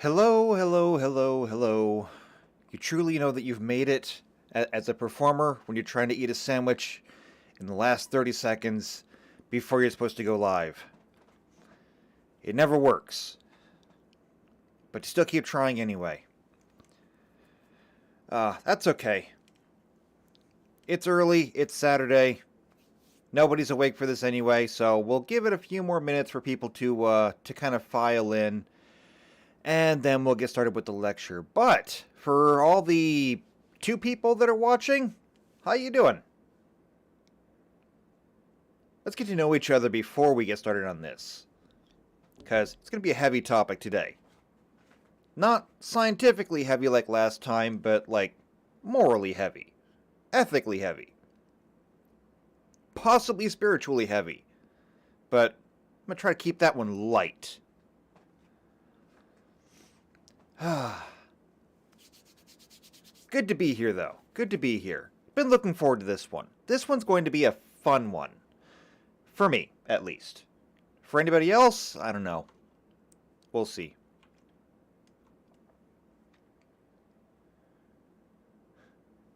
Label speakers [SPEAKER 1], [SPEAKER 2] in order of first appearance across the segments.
[SPEAKER 1] Hello, hello, hello, hello. You truly know that you've made it as a performer when you're trying to eat a sandwich in the last 30 seconds before you're supposed to go live. It never works, but you still keep trying anyway. That's okay. It's early, it's Saturday. Nobody's awake for this anyway, so we'll give it a few more minutes for people to kind of file in, and then we'll get started with the lecture. But for all the two people that are watching, how you doing? Let's get to know each other before we get started on this, because it's going to be a heavy topic today. Not scientifically heavy like last time, but like morally heavy, ethically heavy, possibly spiritually heavy. But I'm going to try to keep that one light. Good to be here, though. Good to be here. Been looking forward to this one. This one's going to be a fun one. For me, at least. For anybody else, I don't know. We'll see.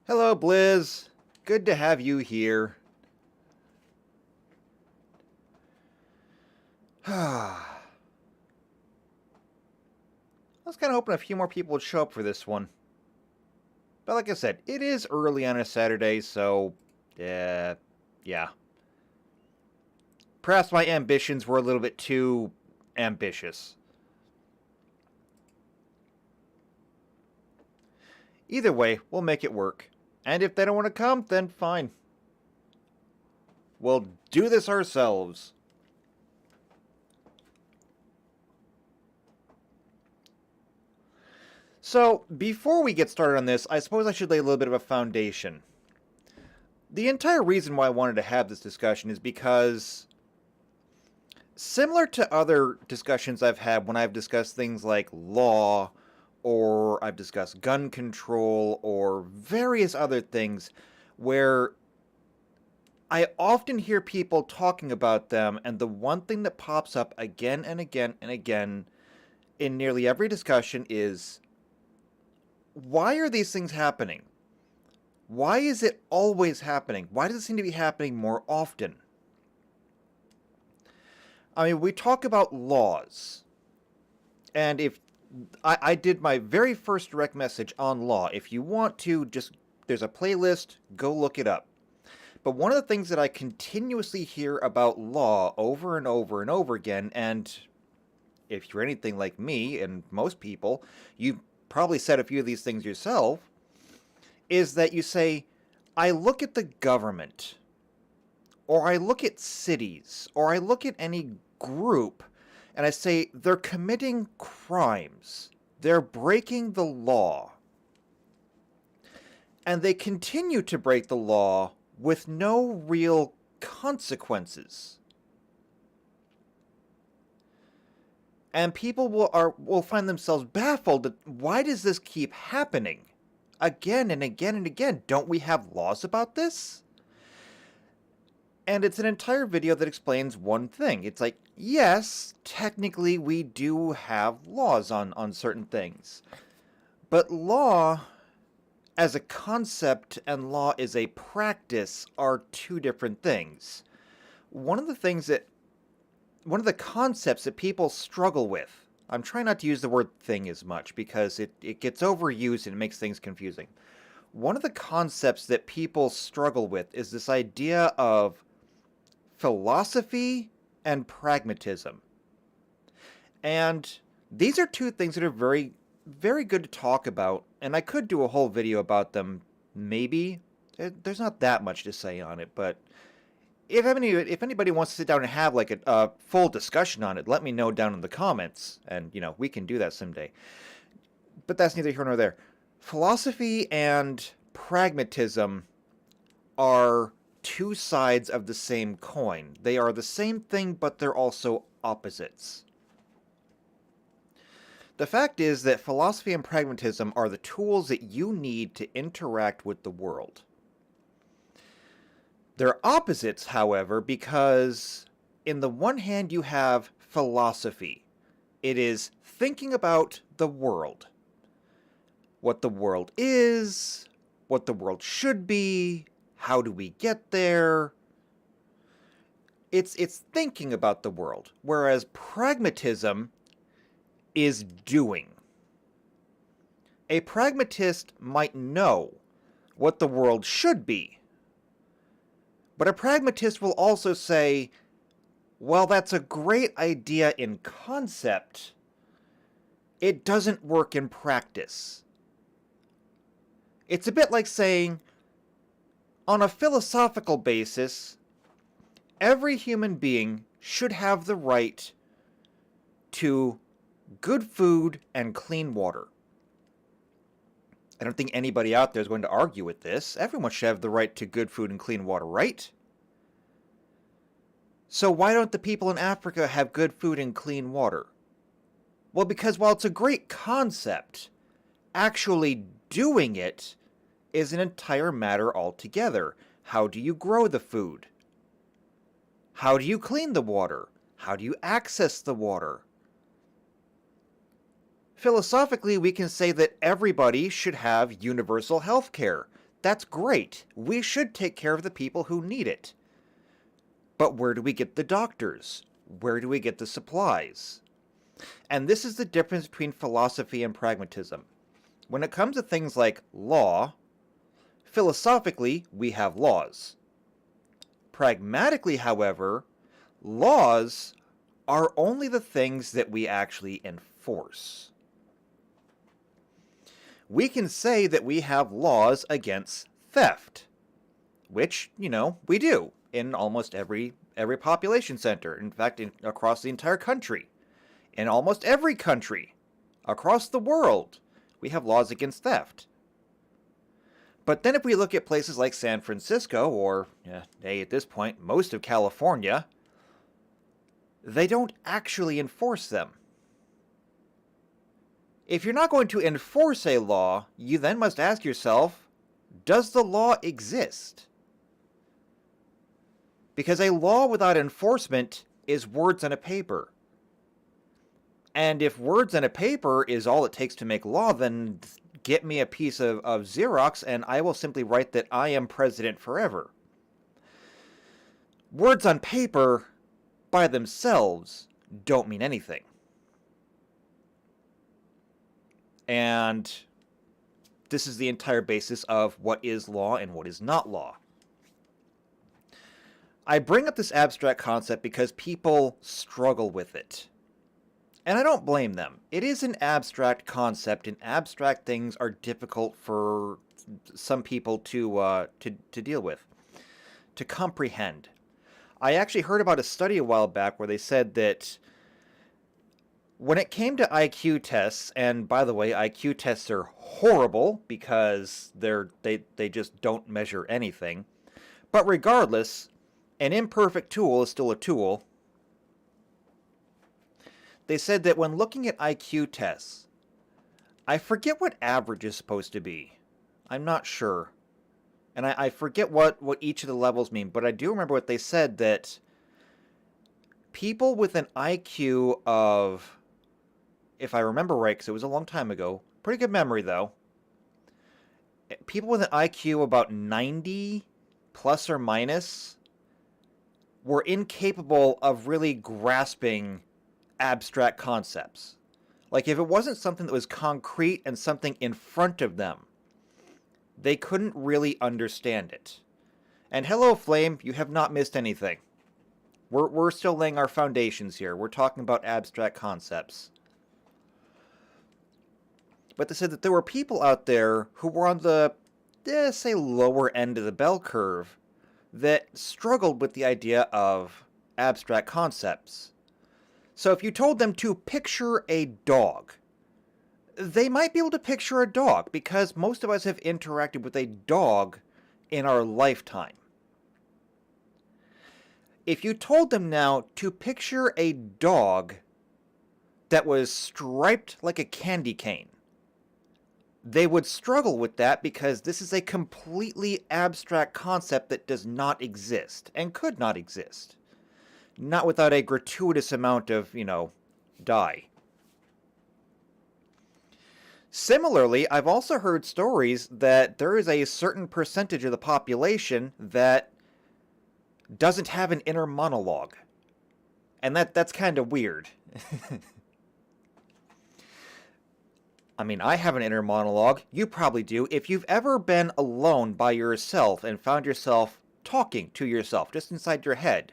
[SPEAKER 1] Hello, Blizz. Good to have you here. I was kind of hoping a few more people would show up for this one. But like I said, it is early on a Saturday, so, yeah. Perhaps my ambitions were a little bit too ambitious. Either way, we'll make it work. And if they don't want to come, then fine. We'll do this ourselves. So, before we get started on this, I suppose I should lay a little bit of a foundation. The entire reason why I wanted to have this discussion is because, similar to other discussions I've had when I've discussed things like law, or I've discussed gun control, or various other things, where I often hear people talking about them, and the one thing that pops up again and again and again in nearly every discussion is, why are these things happening? Why is it always happening? Why does it seem to be happening more often? I mean, we talk about laws. And if I did my very first direct message on law. If you want to, just there's a playlist, go look it up. But one of the things that I continuously hear about law over and over and over again, and if you're anything like me and most people, you probably said a few of these things yourself, is that you say, I look at the government, or I look at cities, or I look at any group, and I say, they're committing crimes. They're breaking the law. And they continue to break the law with no real consequences. And people will find themselves baffled at, why does this keep happening? Again and again and again. Don't we have laws about this? And it's an entire video that explains one thing. It's like, yes, technically we do have laws on certain things. But law as a concept and law as a practice are two different things. One of the concepts that people struggle with, I'm trying not to use the word thing as much because it gets overused and it makes things confusing. One of the concepts that people struggle with is this idea of philosophy and pragmatism. And these are two things that are very, very good to talk about, and I could do a whole video about them, maybe. There's not that much to say on it, but if anybody wants to sit down and have like a full discussion on it, let me know down in the comments, and we can do that someday. But that's neither here nor there. Philosophy and pragmatism are two sides of the same coin. They are the same thing, but they're also opposites. The fact is that philosophy and pragmatism are the tools that you need to interact with the world. They're opposites, however, because in the one hand you have philosophy, It is thinking about the world. What the world is, what the world should be, how do we get there? It's thinking about the world, whereas pragmatism is doing. A pragmatist might know what the world should be, but a pragmatist will also say, well, that's a great idea in concept, it doesn't work in practice. It's a bit like saying, on a philosophical basis, every human being should have the right to good food and clean water. I don't think anybody out there is going to argue with this. Everyone should have the right to good food and clean water, right? So why don't the people in Africa have good food and clean water? Well, because while it's a great concept, actually doing it is an entire matter altogether. How do you grow the food? How do you clean the water? How do you access the water? Philosophically, we can say that everybody should have universal health care. That's great. We should take care of the people who need it. But where do we get the doctors? Where do we get the supplies? And this is the difference between philosophy and pragmatism. When it comes to things like law, philosophically, we have laws. Pragmatically, however, laws are only the things that we actually enforce. We can say that we have laws against theft, which, we do in almost every population center. In fact, across the entire country. In almost every country across the world, we have laws against theft. But then if we look at places like San Francisco, or, at this point, most of California, they don't actually enforce them. If you're not going to enforce a law, you then must ask yourself, does the law exist? Because a law without enforcement is words on a paper. And if words on a paper is all it takes to make law, then get me a piece of Xerox and I will simply write that I am president forever. Words on paper, by themselves, don't mean anything. And this is the entire basis of what is law and what is not law. I bring up this abstract concept because people struggle with it. And I don't blame them. It is an abstract concept, and abstract things are difficult for some people to deal with, to comprehend. I actually heard about a study a while back where they said that when it came to IQ tests, and by the way, IQ tests are horrible because they just don't measure anything. But regardless, an imperfect tool is still a tool. They said that when looking at IQ tests, I forget what average is supposed to be. I'm not sure. And I forget what each of the levels mean, but I do remember what they said, that people with an IQ of, if I remember right, because it was a long time ago, pretty good memory though, people with an IQ about 90 plus or minus were incapable of really grasping abstract concepts. Like if it wasn't something that was concrete and something in front of them, they couldn't really understand it. And hello, Flame, you have not missed anything. We're still laying our foundations here. We're talking about abstract concepts. But they said that there were people out there who were on the, say, lower end of the bell curve that struggled with the idea of abstract concepts. So if you told them to picture a dog, they might be able to picture a dog because most of us have interacted with a dog in our lifetime. If you told them now to picture a dog that was striped like a candy cane, they would struggle with that because this is a completely abstract concept that does not exist and could not exist. Not without a gratuitous amount of, dye. Similarly, I've also heard stories that there is a certain percentage of the population that doesn't have an inner monologue. And that's kind of weird. I mean, I have an inner monologue. You probably do. If you've ever been alone by yourself and found yourself talking to yourself just inside your head,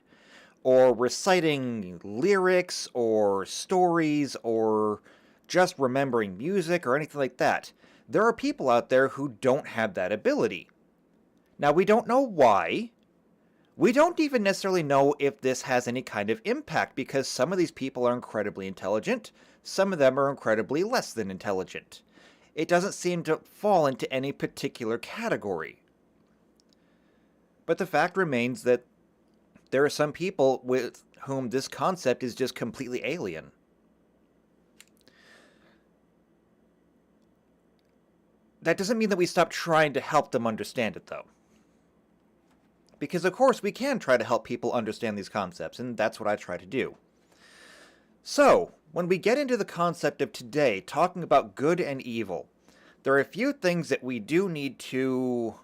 [SPEAKER 1] or reciting lyrics or stories or just remembering music or anything like that, there are people out there who don't have that ability. Now, we don't know why. We don't even necessarily know if this has any kind of impact because some of these people are incredibly intelligent, some of them are incredibly less than intelligent. It doesn't seem to fall into any particular category. But the fact remains that there are some people with whom this concept is just completely alien. That doesn't mean that we stop trying to help them understand it, though. Because, of course, we can try to help people understand these concepts, and that's what I try to do. So, when we get into the concept of today, talking about good and evil, there are a few things that we do need to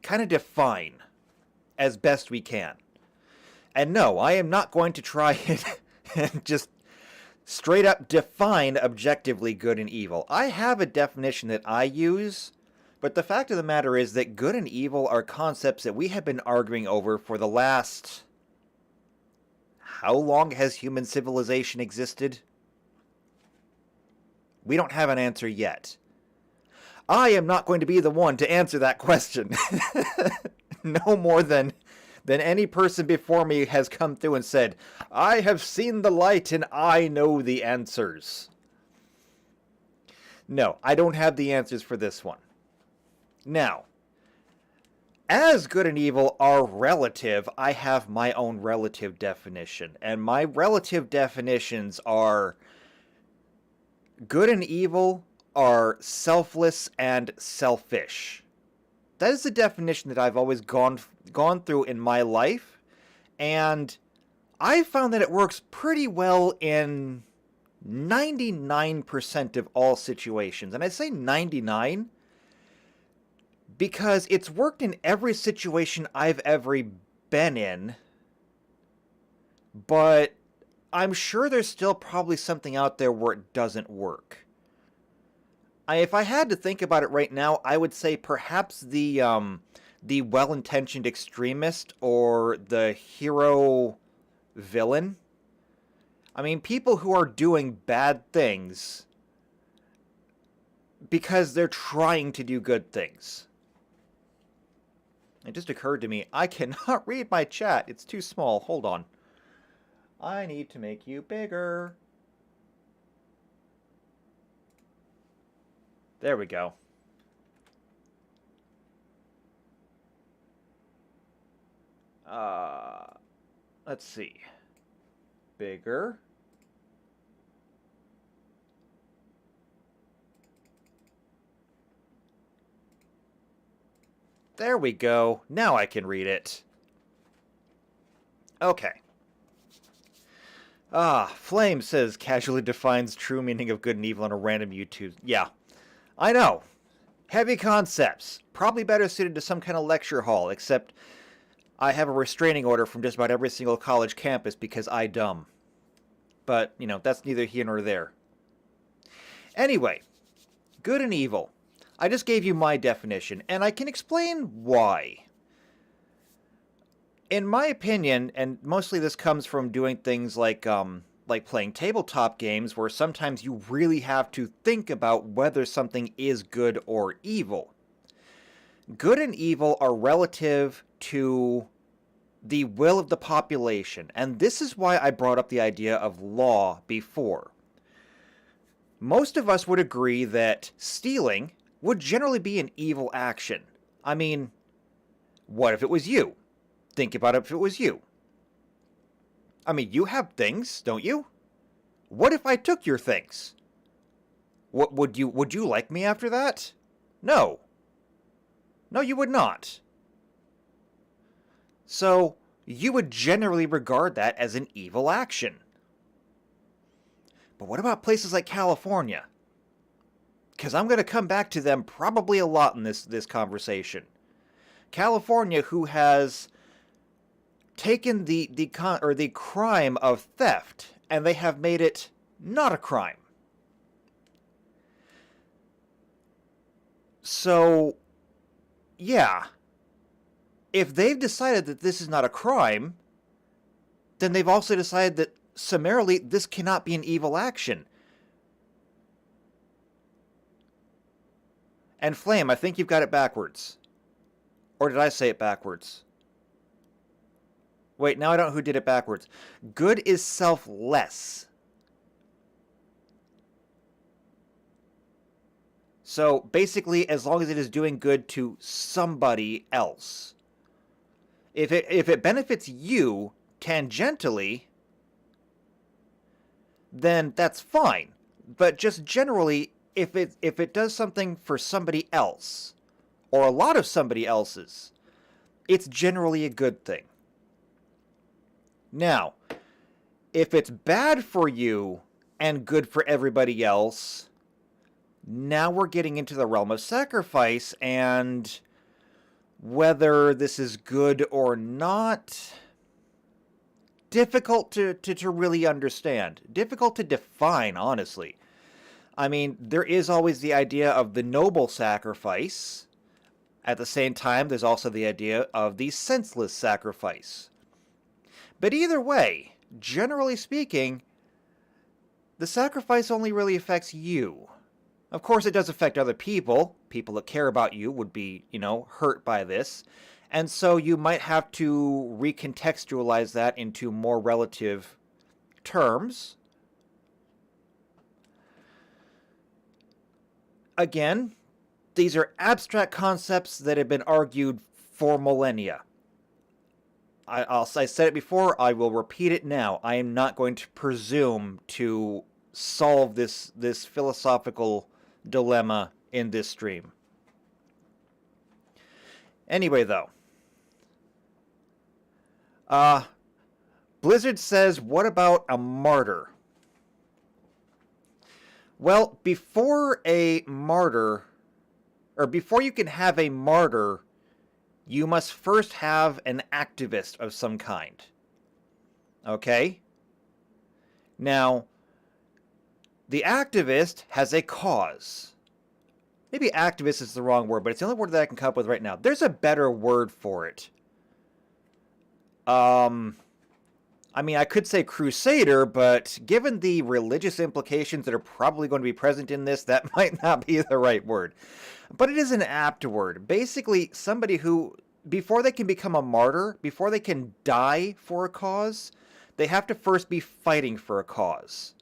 [SPEAKER 1] kind of define as best we can. And no, I am not going to try and just straight up define objectively good and evil. I have a definition that I use, but the fact of the matter is that good and evil are concepts that we have been arguing over for the last... How long has human civilization existed? We don't have an answer yet. I am not going to be the one to answer that question. No more than any person before me has come through and said, I have seen the light and I know the answers. No, I don't have the answers for this one. Now, as good and evil are relative, I have my own relative definition. And my relative definitions are good and evil are selfless and selfish. That is the definition that I've always gone through in my life, and I found that it works pretty well in 99% of all situations. And I say 99 because it's worked in every situation I've ever been in, but I'm sure there's still probably something out there where it doesn't work. If I had to think about it right now, I would say perhaps the well-intentioned extremist or the hero villain. I mean, people who are doing bad things because they're trying to do good things. It just occurred to me, I cannot read my chat. It's too small. Hold on. I need to make you bigger. There we go. Let's see. Bigger. There we go. Now I can read it. Okay. Flame says casually defines true meaning of good and evil on a random YouTube. Yeah. I know. Heavy concepts. Probably better suited to some kind of lecture hall, except I have a restraining order from just about every single college campus because I dumb. But, you know, that's neither here nor there. Anyway, good and evil. I just gave you my definition, and I can explain why. In my opinion, and mostly this comes from doing things like playing tabletop games, where sometimes you really have to think about whether something is good or evil. Good and evil are relative to the will of the population, and this is why I brought up the idea of law before. Most of us would agree that stealing would generally be an evil action. I mean, what if it was you? Think about it if it was you. I mean, you have things, don't you? What if I took your things? What would you like me after that? No. No, you would not. So, you would generally regard that as an evil action. But what about places like California? because I'm going to come back to them probably a lot in this conversation. California, who has taken the crime of theft and they have made it not a crime. So, yeah, if they've decided that this is not a crime, then they've also decided that summarily this cannot be an evil action. And Flame, I think you've got it backwards. Or did I say it backwards? Wait, now I don't know who did it backwards. Good is selfless. So basically, as long as it is doing good to somebody else. If it benefits you tangentially, then that's fine. But just generally, if it does something for somebody else, or a lot of somebody else's, it's generally a good thing. Now, if it's bad for you and good for everybody else, now we're getting into the realm of sacrifice, and whether this is good or not, difficult to really understand. Difficult to define, honestly. I mean, there is always the idea of the noble sacrifice. At the same time, there's also the idea of the senseless sacrifice. But either way, generally speaking, the sacrifice only really affects you. Of course, it does affect other people. People that care about you would be, hurt by this. And so you might have to recontextualize that into more relative terms. Again, these are abstract concepts that have been argued for millennia. I said it before, I will repeat it now. I am not going to presume to solve this philosophical dilemma in this stream. Anyway, though. Blizzard says, what about a martyr? Well, before you can have a martyr, you must first have an activist of some kind. Okay? Now, the activist has a cause. Maybe activist is the wrong word, but it's the only word that I can come up with right now. There's a better word for it. I mean, I could say crusader, but given the religious implications that are probably going to be present in this, that might not be the right word. But it is an apt word. Basically, somebody who, before they can become a martyr, before they can die for a cause, they have to first be fighting for a cause.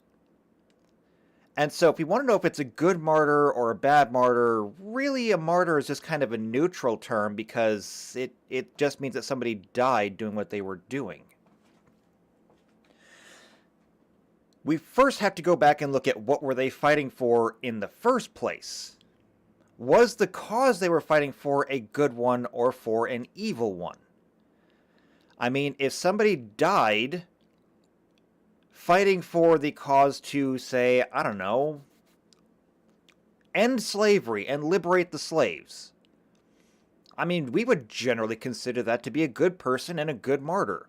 [SPEAKER 1] And so if you want to know if it's a good martyr or a bad martyr, really a martyr is just kind of a neutral term because it just means that somebody died doing what they were doing. We first have to go back and look at what were they fighting for in the first place. Was the cause they were fighting for a good one or for an evil one? I mean, if somebody died fighting for the cause to, say, I don't know, end slavery and liberate the slaves, I mean, we would generally consider that to be a good person and a good martyr.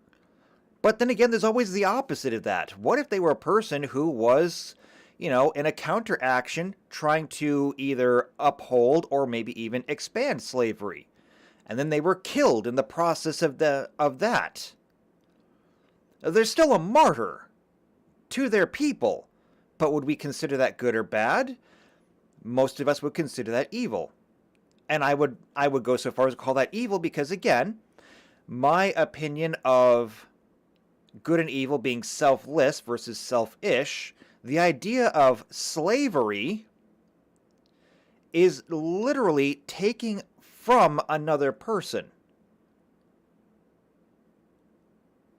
[SPEAKER 1] But then again, there's always the opposite of that. What if they were a person who was, in a counteraction trying to either uphold or maybe even expand slavery? And then they were killed in the process of that. They're still a martyr to their people. But would we consider that good or bad? Most of us would consider that evil. And I would go so far as to call that evil because, again, my opinion of good and evil being selfless versus selfish, the idea of slavery is literally taking from another person.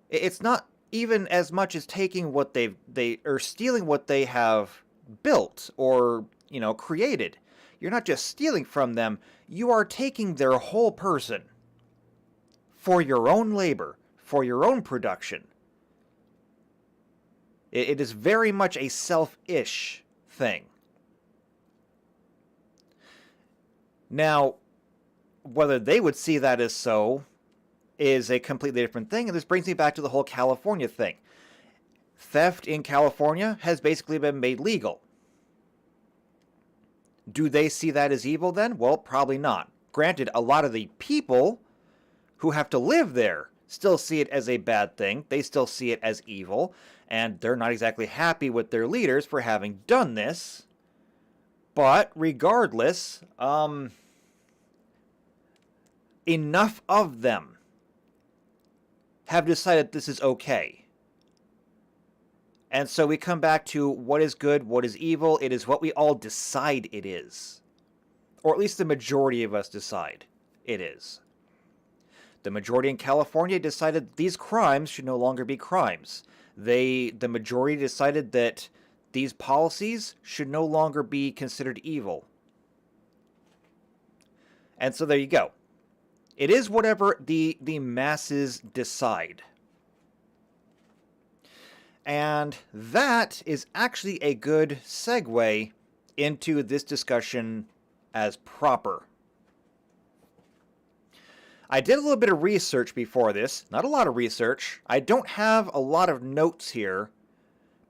[SPEAKER 1] It's not even as much as taking what they or stealing what they have built or, created. You're not just stealing from them, you are taking their whole person for your own labor, for your own production. It is very much a selfish thing. Now, whether they would see that as so is a completely different thing, and this brings me back to the whole California thing. Theft in California has basically been made legal. Do they see that as evil then? Well, probably not. Granted, a lot of the people who have to live there still see it as a bad thing. They still see it as evil, and they're not exactly happy with their leaders for having done this. But regardless, enough of them have decided this is okay. And so we come back to what is good, what is evil. It is what we all decide it is. Or at least the majority of us decide it is. The majority in California decided these crimes should no longer be crimes. The majority decided that these policies should no longer be considered evil. And so there you go. It is whatever the masses decide. And that is actually a good segue into this discussion as proper. I did a little bit of research before this, not a lot of research. I don't have a lot of notes here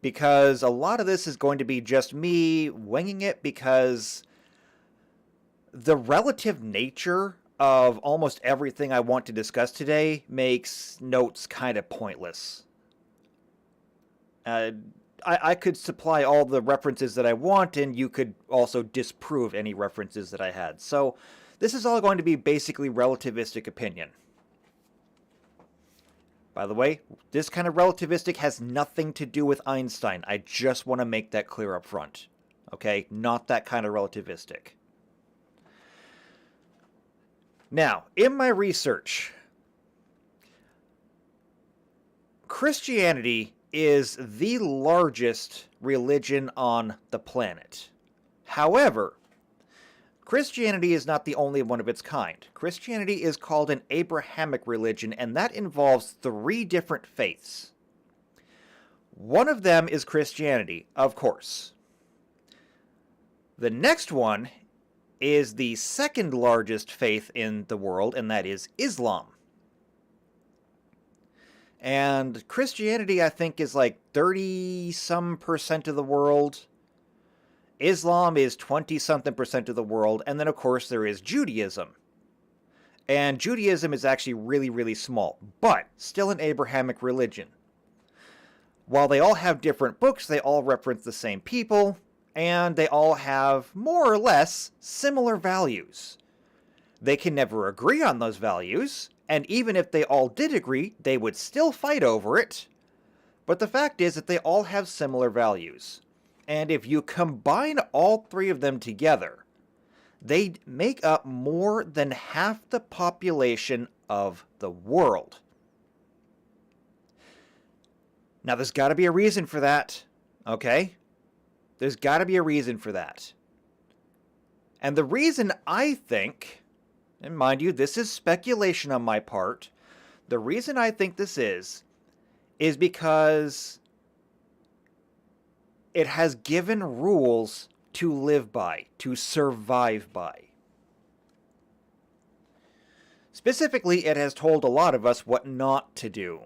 [SPEAKER 1] because a lot of this is going to be just me winging it because the relative nature of almost everything I want to discuss today makes notes kind of pointless. I could supply all the references that I want, and you could also disprove any references that I had. So this is all going to be basically relativistic opinion. By the way, this kind of relativistic has nothing to do with Einstein. I just want to make that clear up front. Okay? Not that kind of relativistic. Now, in my research, Christianity is the largest religion on the planet. However, Christianity is not the only one of its kind. Christianity is called an Abrahamic religion, and that involves 3 different faiths. One of them is Christianity, of course. The next one is the second largest faith in the world, and that is Islam. And Christianity, I think, is like 30-some% of the world. Islam is 20-something% of the world. And then, of course, there is Judaism. And Judaism is actually really, really small, but still an Abrahamic religion. While they all have different books, they all reference the same people, and they all have more or less similar values. They can never agree on those values, and even if they all did agree, they would still fight over it. But the fact is that they all have similar values. And if you combine all 3 of them together, they make up more than half the population of the world. Now, there's got to be a reason for that, okay? There's got to be a reason for that. And the reason I think, and mind you, this is speculation on my part, the reason I think this is because it has given rules to live by, to survive by. Specifically, it has told a lot of us what not to do.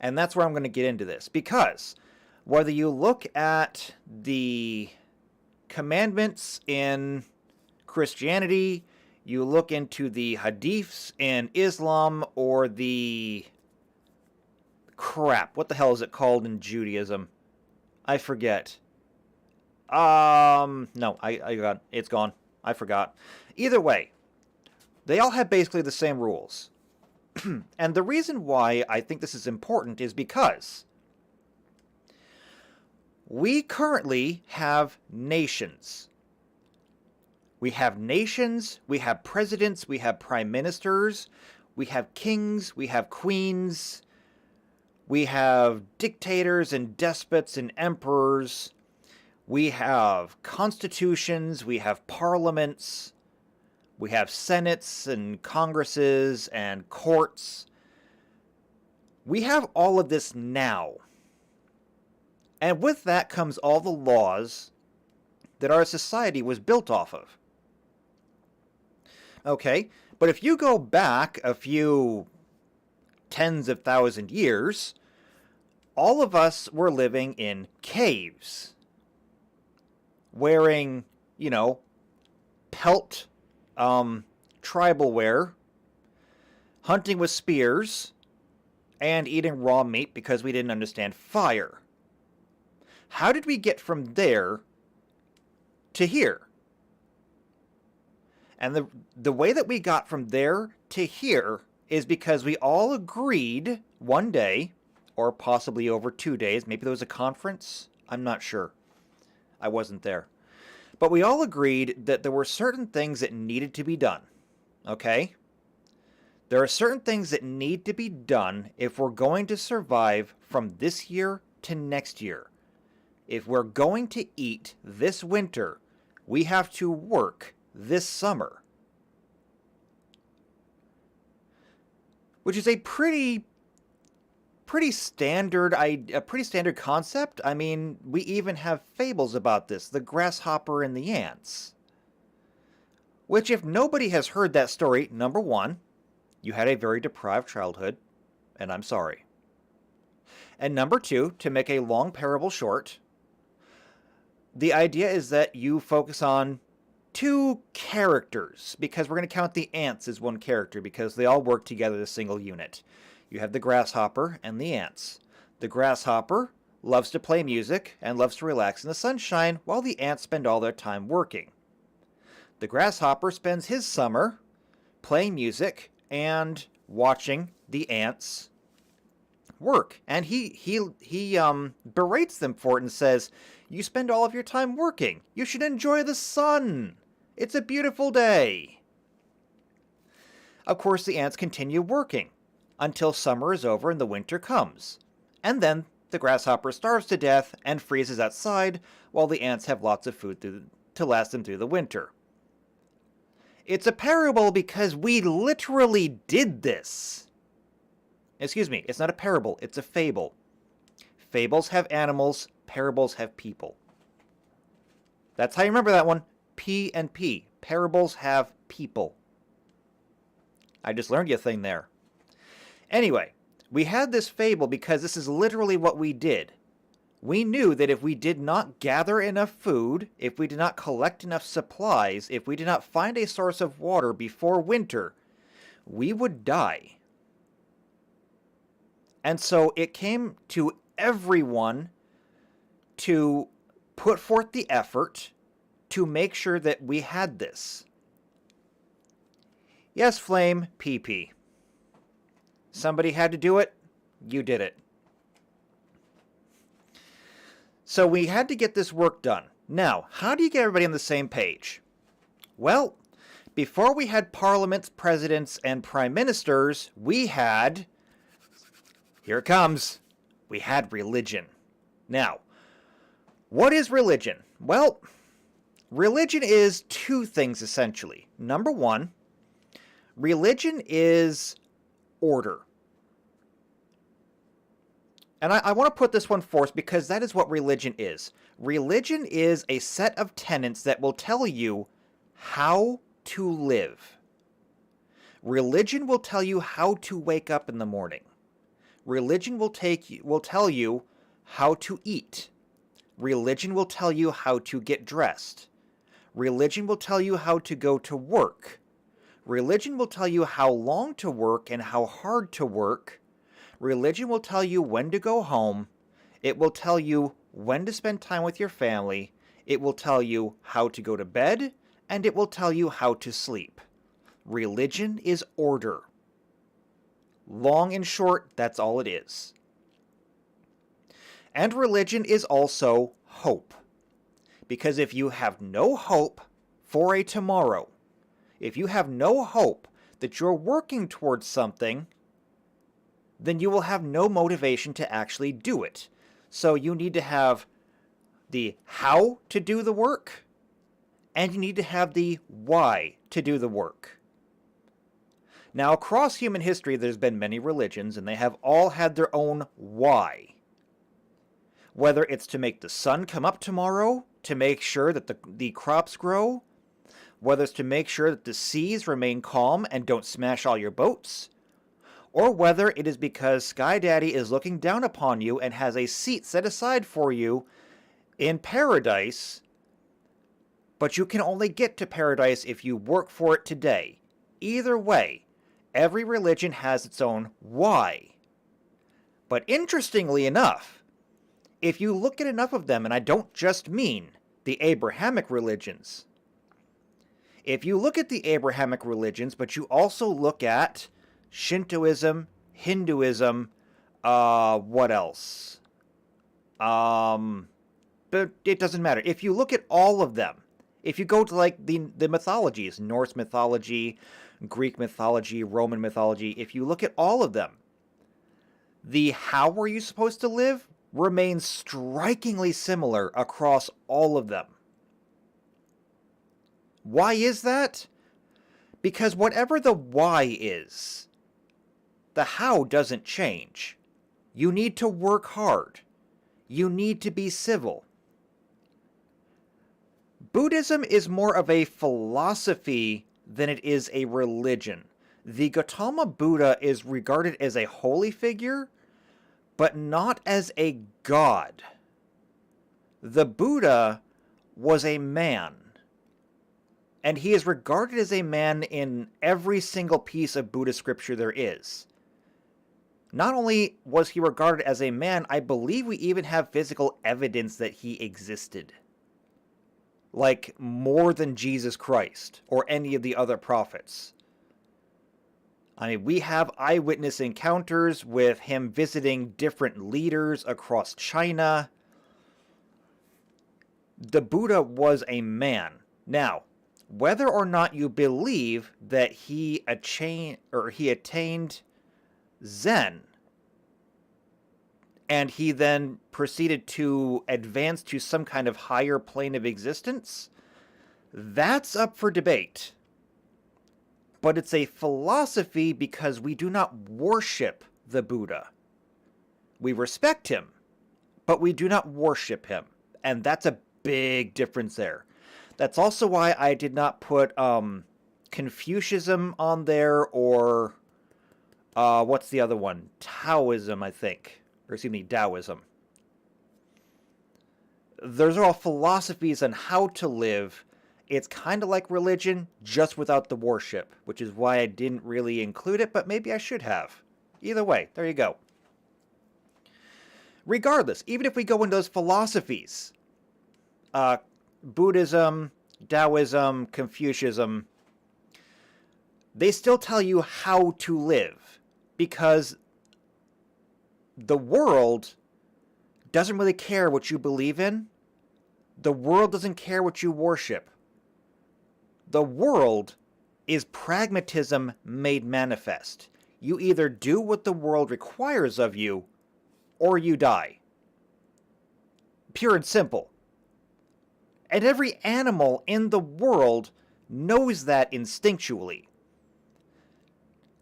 [SPEAKER 1] And that's where I'm going to get into this. Because whether you look at the commandments in Christianity, you look into the hadiths in Islam, or the... crap, what the hell is it called in Judaism? I forget. No, I got it's gone. I forgot. Either way, they all have basically the same rules. And the reason why I think this is important is because we currently have nations. We have nations, we have presidents, we have prime ministers, we have kings, we have queens, we have dictators and despots and emperors, we have constitutions, we have parliaments, we have senates and congresses and courts. We have all of this now. And with that comes all the laws that our society was built off of. Okay, but if you go back a few tens of thousand years, all of us were living in caves, wearing, you know, pelt tribal wear, hunting with spears, and eating raw meat because we didn't understand fire. How did we get from there to here? And the way that we got from there to here is because we all agreed one day, or possibly over 2 days, maybe there was a conference, I'm not sure. I wasn't there. But we all agreed that there were certain things that needed to be done. Okay? There are certain things that need to be done if we're going to survive from this year to next year. If we're going to eat this winter, we have to work this summer. Which is a pretty standard concept. I mean, we even have fables about this, the grasshopper and the ants. Which, if nobody has heard that story, number one, you had a very deprived childhood, and I'm sorry. And number two, to make a long parable short, the idea is that you focus on two characters, because we're going to count the ants as one character, because they all work together as a single unit. You have the grasshopper and the ants. The grasshopper loves to play music and loves to relax in the sunshine, while the ants spend all their time working. The grasshopper spends his summer playing music and watching the ants work. And he berates them for it and says, "You spend all of your time working. You should enjoy the sun. It's a beautiful day." Of course, the ants continue working until summer is over and the winter comes. And then the grasshopper starves to death and freezes outside, while the ants have lots of food to last them through the winter. It's a parable because we literally did this. Excuse me, it's not a parable, it's a fable. Fables have animals, parables have people. That's how you remember that one. P and P. Parables have people. I just learned you a thing there. Anyway, we had this fable because this is literally what we did. We knew that if we did not gather enough food, if we did not collect enough supplies, if we did not find a source of water before winter, we would die. And so it came to everyone to put forth the effort to make sure that we had this. Yes, Flame, PP. Somebody had to do it, you did it. So we had to get this work done. Now, how do you get everybody on the same page? Well, before we had parliaments, presidents, and prime ministers, we had, here it comes, we had religion. Now, what is religion? Well, religion is two things essentially. Number one, religion is order. And I want to put this one forth because that is what religion is. Religion is a set of tenets that will tell you how to live. Religion will tell you how to wake up in the morning. Religion will tell you how to eat. Religion will tell you how to get dressed. Religion will tell you how to go to work. Religion will tell you how long to work and how hard to work. Religion will tell you when to go home. It will tell you when to spend time with your family. It will tell you how to go to bed, and it will tell you how to sleep. Religion is order. Long and short, that's all it is. And religion is also hope. Because if you have no hope for a tomorrow, if you have no hope that you're working towards something, then you will have no motivation to actually do it. So you need to have the how to do the work, and you need to have the why to do the work. Now, across human history, there's been many religions, and they have all had their own why. Whether it's to make the sun come up tomorrow, to make sure that the crops grow, whether it's to make sure that the seas remain calm and don't smash all your boats, or whether it is because Sky Daddy is looking down upon you and has a seat set aside for you in paradise, but you can only get to paradise if you work for it today. Either way, every religion has its own why. But interestingly enough, if you look at enough of them, and I don't just mean the Abrahamic religions, if you look at the Abrahamic religions, but you also look at Shintoism, Hinduism, what else? But it doesn't matter. If you look at all of them, if you go to like the mythologies, Norse mythology, Greek mythology, Roman mythology, if you look at all of them, the how were you supposed to live remains strikingly similar across all of them. Why is that? Because whatever the why is, the how doesn't change. You need to work hard. You need to be civil. Buddhism is more of a philosophy than it is a religion. The Gautama Buddha is regarded as a holy figure, but not as a god. The Buddha was a man, and he is regarded as a man in every single piece of Buddhist scripture there is. Not only was he regarded as a man, I believe we even have physical evidence that he existed. Like, more than Jesus Christ or any of the other prophets. I mean, we have eyewitness encounters with him visiting different leaders across China. The Buddha was a man. Now, whether or not you believe that he attained Zen, and he then proceeded to advance to some kind of higher plane of existence, that's up for debate. But it's a philosophy because we do not worship the Buddha. We respect him, but we do not worship him. And that's a big difference there. That's also why I did not put Confucianism on there, or what's the other one? Taoism, I think. Or excuse me, Taoism. Those are all philosophies on how to live. It's kind of like religion, just without the worship, which is why I didn't really include it, but maybe I should have. Either way, there you go. Regardless, even if we go into those philosophies, Buddhism, Taoism, Confucianism, they still tell you how to live, because the world doesn't really care what you believe in. The world doesn't care what you worship. The world is pragmatism made manifest. You either do what the world requires of you, or you die. Pure and simple. And every animal in the world knows that instinctually.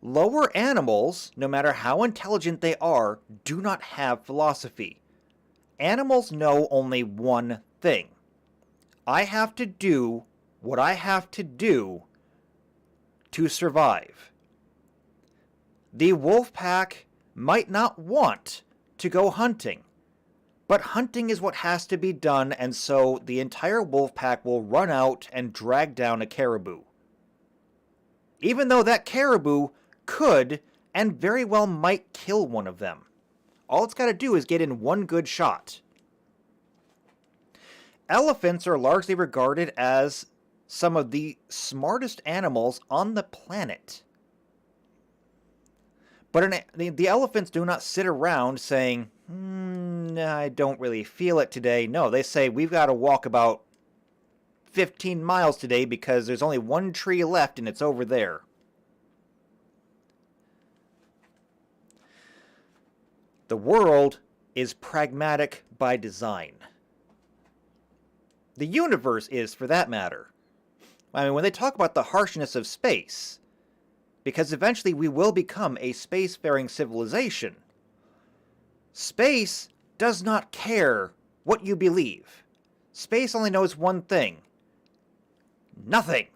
[SPEAKER 1] Lower animals, no matter how intelligent they are, do not have philosophy. Animals know only one thing. I have to do what I have to do to survive. The wolf pack might not want to go hunting, but hunting is what has to be done, and so the entire wolf pack will run out and drag down a caribou. Even though that caribou could and very well might kill one of them. All it's got to do is get in one good shot. Elephants are largely regarded as some of the smartest animals on the planet. But the elephants do not sit around saying, I don't really feel it today. No, they say, we've got to walk about 15 miles today because there's only one tree left and it's over there. The world is pragmatic by design. The universe is, for that matter. I mean, when they talk about the harshness of space, because eventually we will become a spacefaring civilization, space does not care what you believe. Space only knows one thing. Nothing.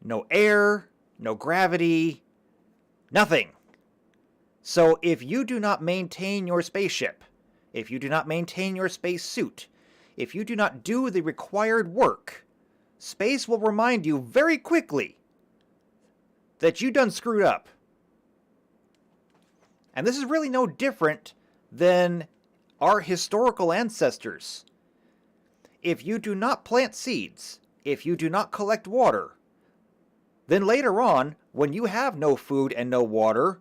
[SPEAKER 1] no air, no gravity, nothing. So if you do not maintain your spaceship, if you do not maintain your spacesuit, if you do not do the required work, space will remind you very quickly that you done screwed up. And this is really no different than our historical ancestors. If you do not plant seeds, if you do not collect water, then later on, when you have no food and no water,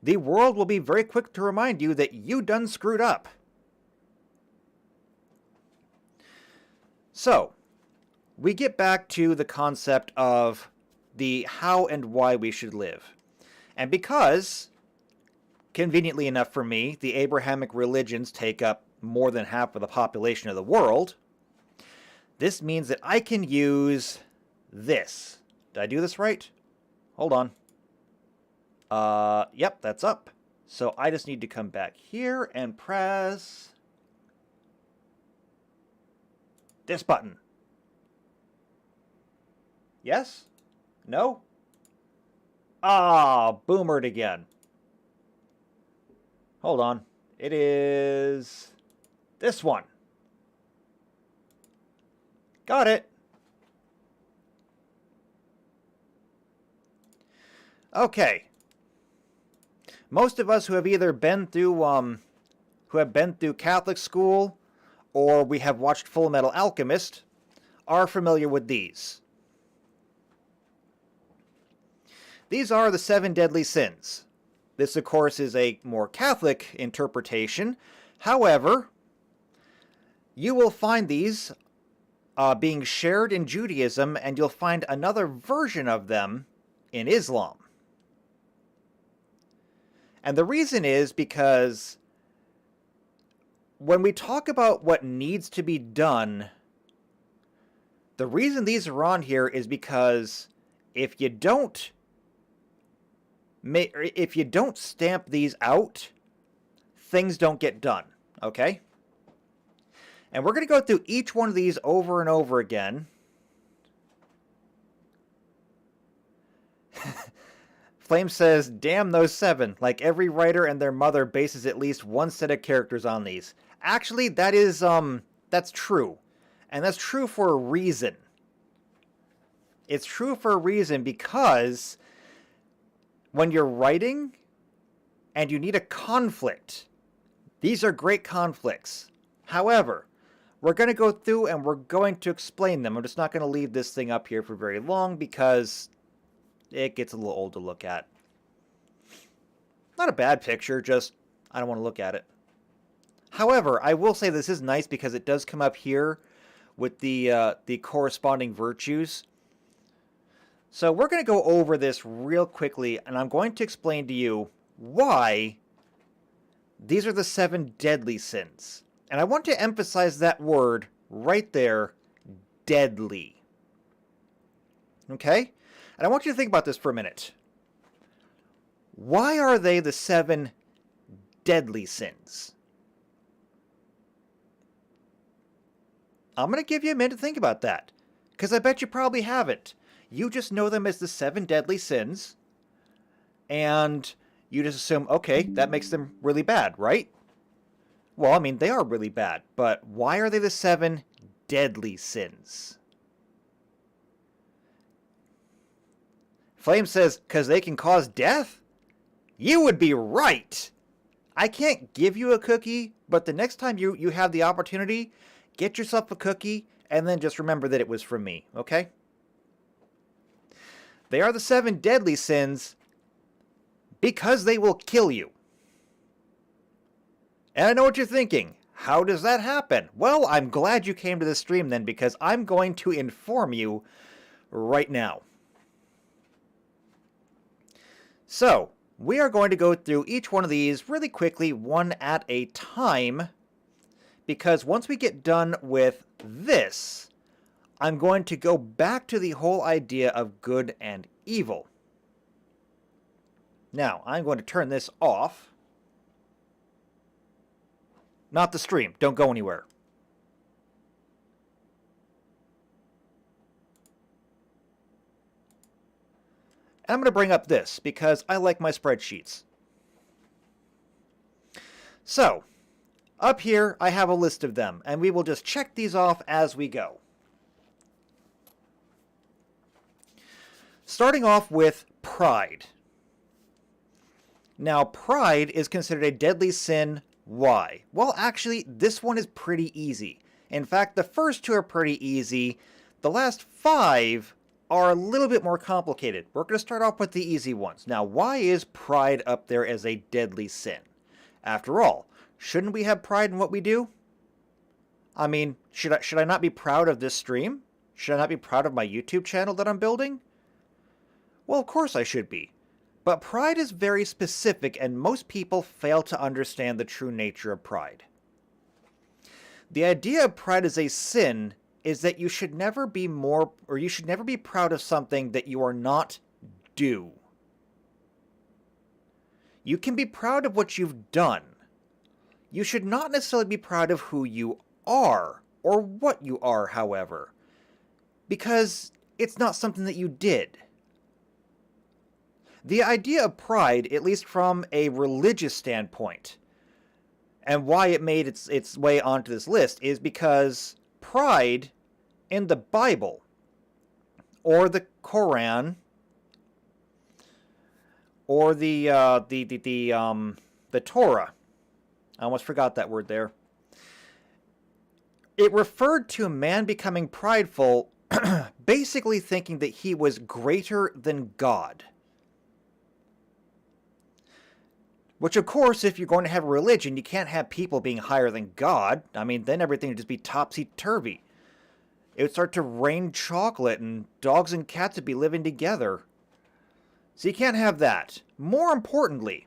[SPEAKER 1] the world will be very quick to remind you that you done screwed up. So, we get back to the concept of the how and why we should live. And because, conveniently enough for me, the Abrahamic religions take up more than half of the population of the world, this means that I can use this. Did I do this right? Hold on. Yep, that's up. So I just need to come back here and press this button. Yes? No? Ah, boomered again. Hold on. It is this one. Got it. Okay. Most of us who have either been through Catholic school or we have watched Full Metal Alchemist are familiar with these. These are the 7 deadly sins. This, of course, is a more Catholic interpretation. However, you will find these being shared in Judaism, and you'll find another version of them in Islam. And the reason is because when we talk about what needs to be done, the reason these are on here is because if you don't stamp these out, things don't get done, okay? And we're going to go through each one of these over and over again. Flame says, damn those 7. Like every writer and their mother bases at least one set of characters on these. Actually, that's true. And that's true for a reason. It's true for a reason because when you're writing and you need a conflict, these are great conflicts. However, we're going to go through and we're going to explain them. I'm just not going to leave this thing up here for very long because it gets a little old to look at. Not a bad picture, just I don't want to look at it. However, I will say this is nice because it does come up here with the corresponding virtues. So we're going to go over this real quickly, and I'm going to explain to you why these are the 7 deadly sins. And I want to emphasize that word right there, deadly. Okay? And I want you to think about this for a minute. Why are they the 7 deadly sins? I'm going to give you a minute to think about that, because I bet you probably haven't. You just know them as the 7 deadly sins, and you just assume, okay, that makes them really bad, right? Well, I mean, they are really bad, but why are they the 7 deadly sins? Flame says, because they can cause death? You would be right! I can't give you a cookie, but the next time you have the opportunity, get yourself a cookie, and then just remember that it was from me, okay? They are the 7 deadly sins because they will kill you. And I know what you're thinking. How does that happen? Well, I'm glad you came to this stream then, because I'm going to inform you right now. So, we are going to go through each one of these really quickly, one at a time, because once we get done with this, I'm going to go back to the whole idea of good and evil. Now, I'm going to turn this off. Not the stream. Don't go anywhere. And I'm going to bring up this because I like my spreadsheets. So, up here I have a list of them, and we will just check these off as we go. Starting off with pride. Now, pride is considered a deadly sin. Why? Well, actually, this one is pretty easy. In fact, the first two are pretty easy. The last 5 are a little bit more complicated. We're going to start off with the easy ones. Now, why is pride up there as a deadly sin? After all, shouldn't we have pride in what we do? I mean, should I not be proud of this stream? Should I not be proud of my YouTube channel that I'm building? Well, of course I should be. But pride is very specific, and most people fail to understand the true nature of pride. The idea of pride as a sin is that you should never be proud of something that you are not due. You can be proud of what you've done. You should not necessarily be proud of who you are, or what you are, however, because it's not something that you did. The idea of pride, at least from a religious standpoint, and why it made its way onto this list, is because pride in the Bible, or the Quran, or the Torah, I almost forgot that word there, it referred to a man becoming prideful, basically thinking that he was greater than God. Which, of course, if you're going to have a religion, you can't have people being higher than God. I mean, then everything would just be topsy-turvy. It would start to rain chocolate, and dogs and cats would be living together. So you can't have that. More importantly,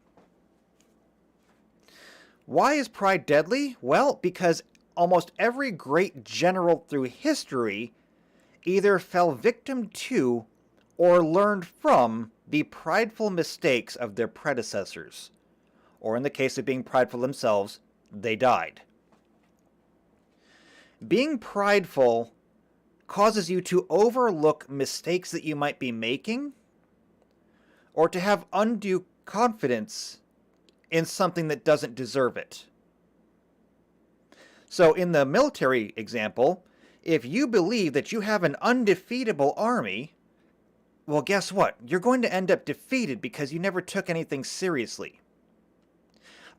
[SPEAKER 1] why is pride deadly? Well, because almost every great general through history either fell victim to or learned from the prideful mistakes of their predecessors. Or in the case of being prideful themselves, they died. Being prideful causes you to overlook mistakes that you might be making, or to have undue confidence in something that doesn't deserve it. So in the military example, if you believe that you have an undefeatable army, well, guess what? You're going to end up defeated because you never took anything seriously.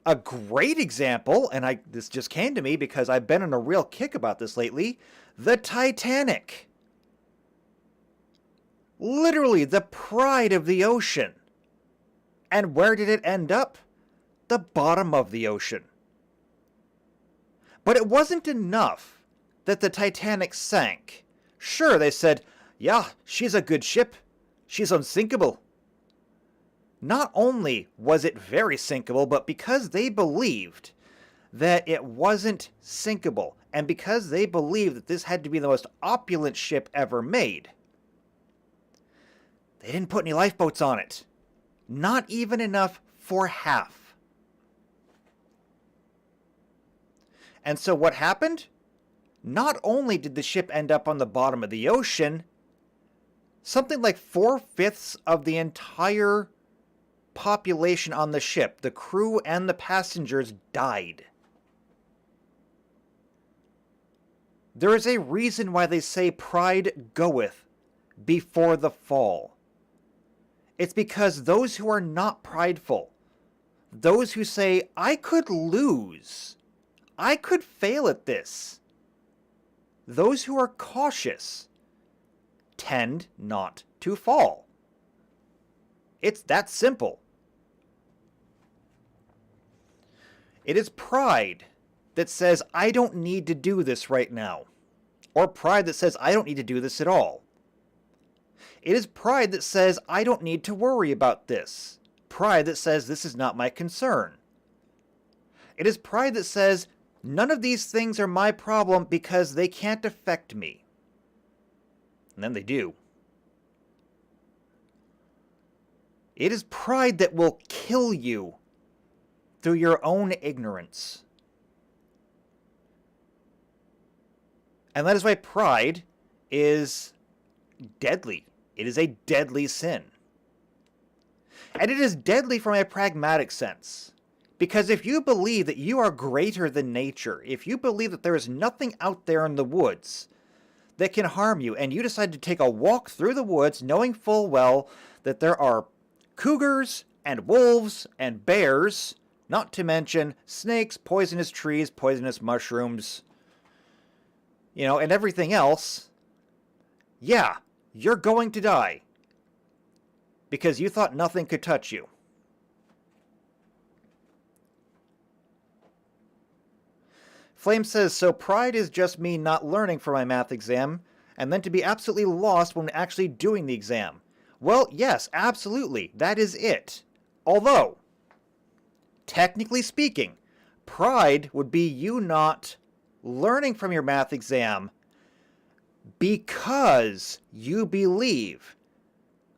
[SPEAKER 1] A great example, and this just came to me because I've been on a real kick about this lately, the Titanic. Literally the pride of the ocean. And where did it end up? The bottom of the ocean. But it wasn't enough that the Titanic sank. Sure, they said, yeah, she's a good ship. She's unsinkable. Not only was it very sinkable, but because they believed that it wasn't sinkable, and because they believed that this had to be the most opulent ship ever made, they didn't put any lifeboats on it. Not even enough for half. And so what happened? Not only did the ship end up on the bottom of the ocean, something like 4/5 of the entire population on the ship, the crew and the passengers, died. There is a reason why they say pride goeth before the fall. It's because those who are not prideful, those who say, I could lose, I could fail at this, those who are cautious tend not to fall. It's that simple. It is pride that says, I don't need to do this right now. Or pride that says, I don't need to do this at all. It is pride that says, I don't need to worry about this. Pride that says, this is not my concern. It is pride that says, none of these things are my problem because they can't affect me. And then they do. It is pride that will kill you through your own ignorance. And that is why pride is deadly. It is a deadly sin. And it is deadly from a pragmatic sense. Because if you believe that you are greater than nature, if you believe that there is nothing out there in the woods that can harm you, and you decide to take a walk through the woods knowing full well that there are cougars and wolves and bears, not to mention snakes, poisonous trees, poisonous mushrooms, and everything else, yeah, you're going to die. Because you thought nothing could touch you. Flame says, so pride is just me not learning for my math exam, and then to be absolutely lost when actually doing the exam. Well, yes, absolutely, that is it. Although, technically speaking, pride would be you not learning from your math exam because you believe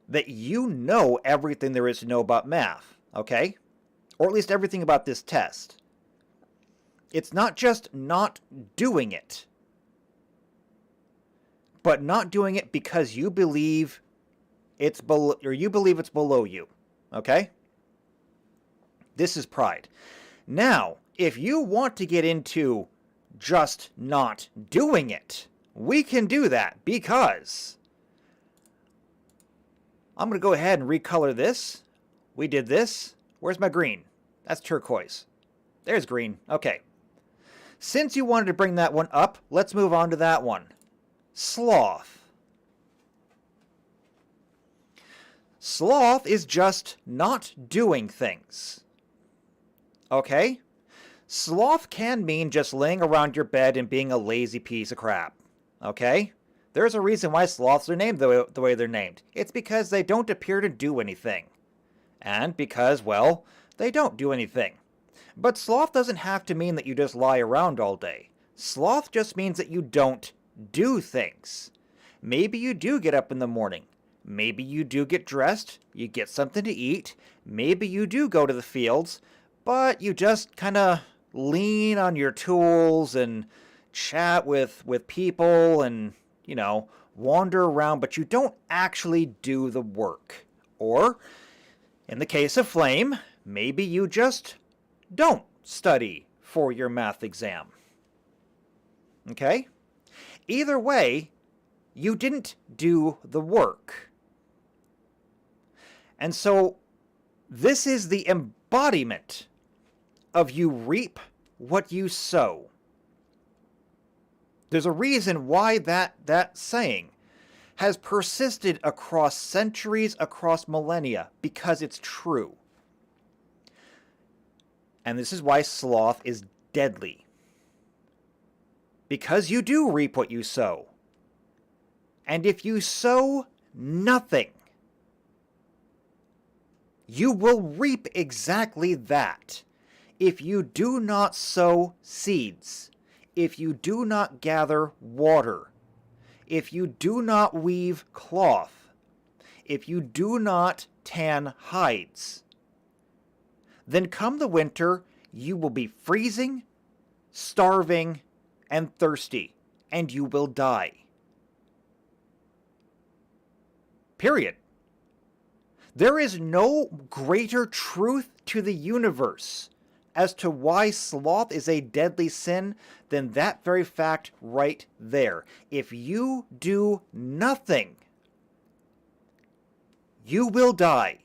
[SPEAKER 1] that you know everything there is to know about math, okay? Or at least everything about this test. It's not just not doing it, but not doing it because you believe it's below, or you believe it's below you, okay? This is pride. Now, if you want to get into just not doing it, we can do that because I'm going to go ahead and recolor this. We did this. Where's my green? That's turquoise. There's green. Okay. Since you wanted to bring that one up, let's move on to that one. Sloth. Sloth is just not doing things. Okay? Sloth can mean just laying around your bed and being a lazy piece of crap. Okay? There's a reason why sloths are named the way they're named. It's because they don't appear to do anything. And because, well, they don't do anything. But sloth doesn't have to mean that you just lie around all day. Sloth just means that you don't do things. Maybe you do get up in the morning. Maybe you do get dressed. You get something to eat. Maybe you do go to the fields. But you just kind of lean on your tools and chat with people and, wander around, but you don't actually do the work. Or, in the case of Flame, maybe you just don't study for your math exam. Okay? Either way, you didn't do the work. And so, this is the embodiment of you reap what you sow. There's a reason why that saying has persisted across centuries, across millennia, because it's true. And this is why sloth is deadly. Because you do reap what you sow. And if you sow nothing, you will reap exactly that. If you do not sow seeds, if you do not gather water, if you do not weave cloth, if you do not tan hides, then come the winter, you will be freezing, starving, and thirsty, and you will die. Period. There is no greater truth to the universe as to why sloth is a deadly sin than that very fact right there. If you do nothing, you will die.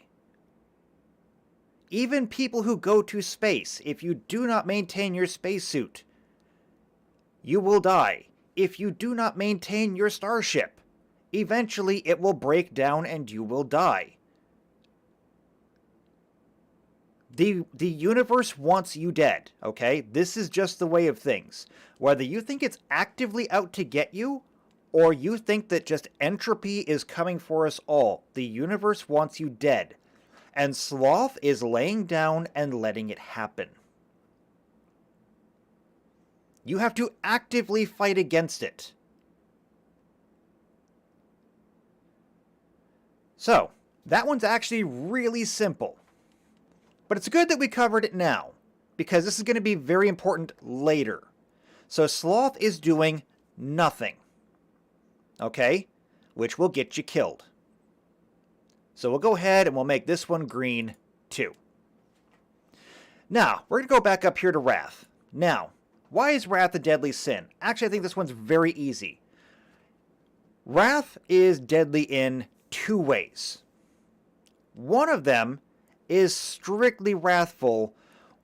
[SPEAKER 1] Even people who go to space, if you do not maintain your spacesuit, you will die. If you do not maintain your starship, eventually it will break down and you will die. The universe wants you dead, okay? This is just the way of things. Whether you think it's actively out to get you, or you think that just entropy is coming for us all, the universe wants you dead. And sloth is laying down and letting it happen. You have to actively fight against it. So, that one's actually really simple. But it's good that we covered it now, because this is going to be very important later. So sloth is doing nothing, okay? Which will get you killed. So we'll go ahead and we'll make this one green too. Now, we're going to go back up here to wrath. Now, why is wrath a deadly sin? Actually, I think this one's very easy. Wrath is deadly in two ways. One of them is strictly wrathful.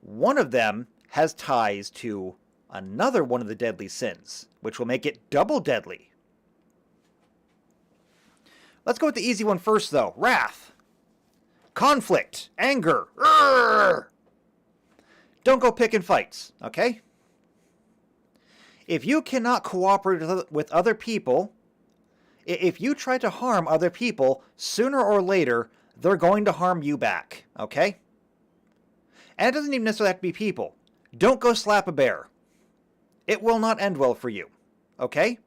[SPEAKER 1] One of them has ties to another one of the deadly sins, which will make it double deadly. Let's go with the easy one first, though. Wrath. Conflict. Anger. Urgh! Don't go picking fights, okay? If you cannot cooperate with other people, if you try to harm other people, sooner or later, they're going to harm you back, okay? And it doesn't even necessarily have to be people. Don't go slap a bear. It will not end well for you, okay?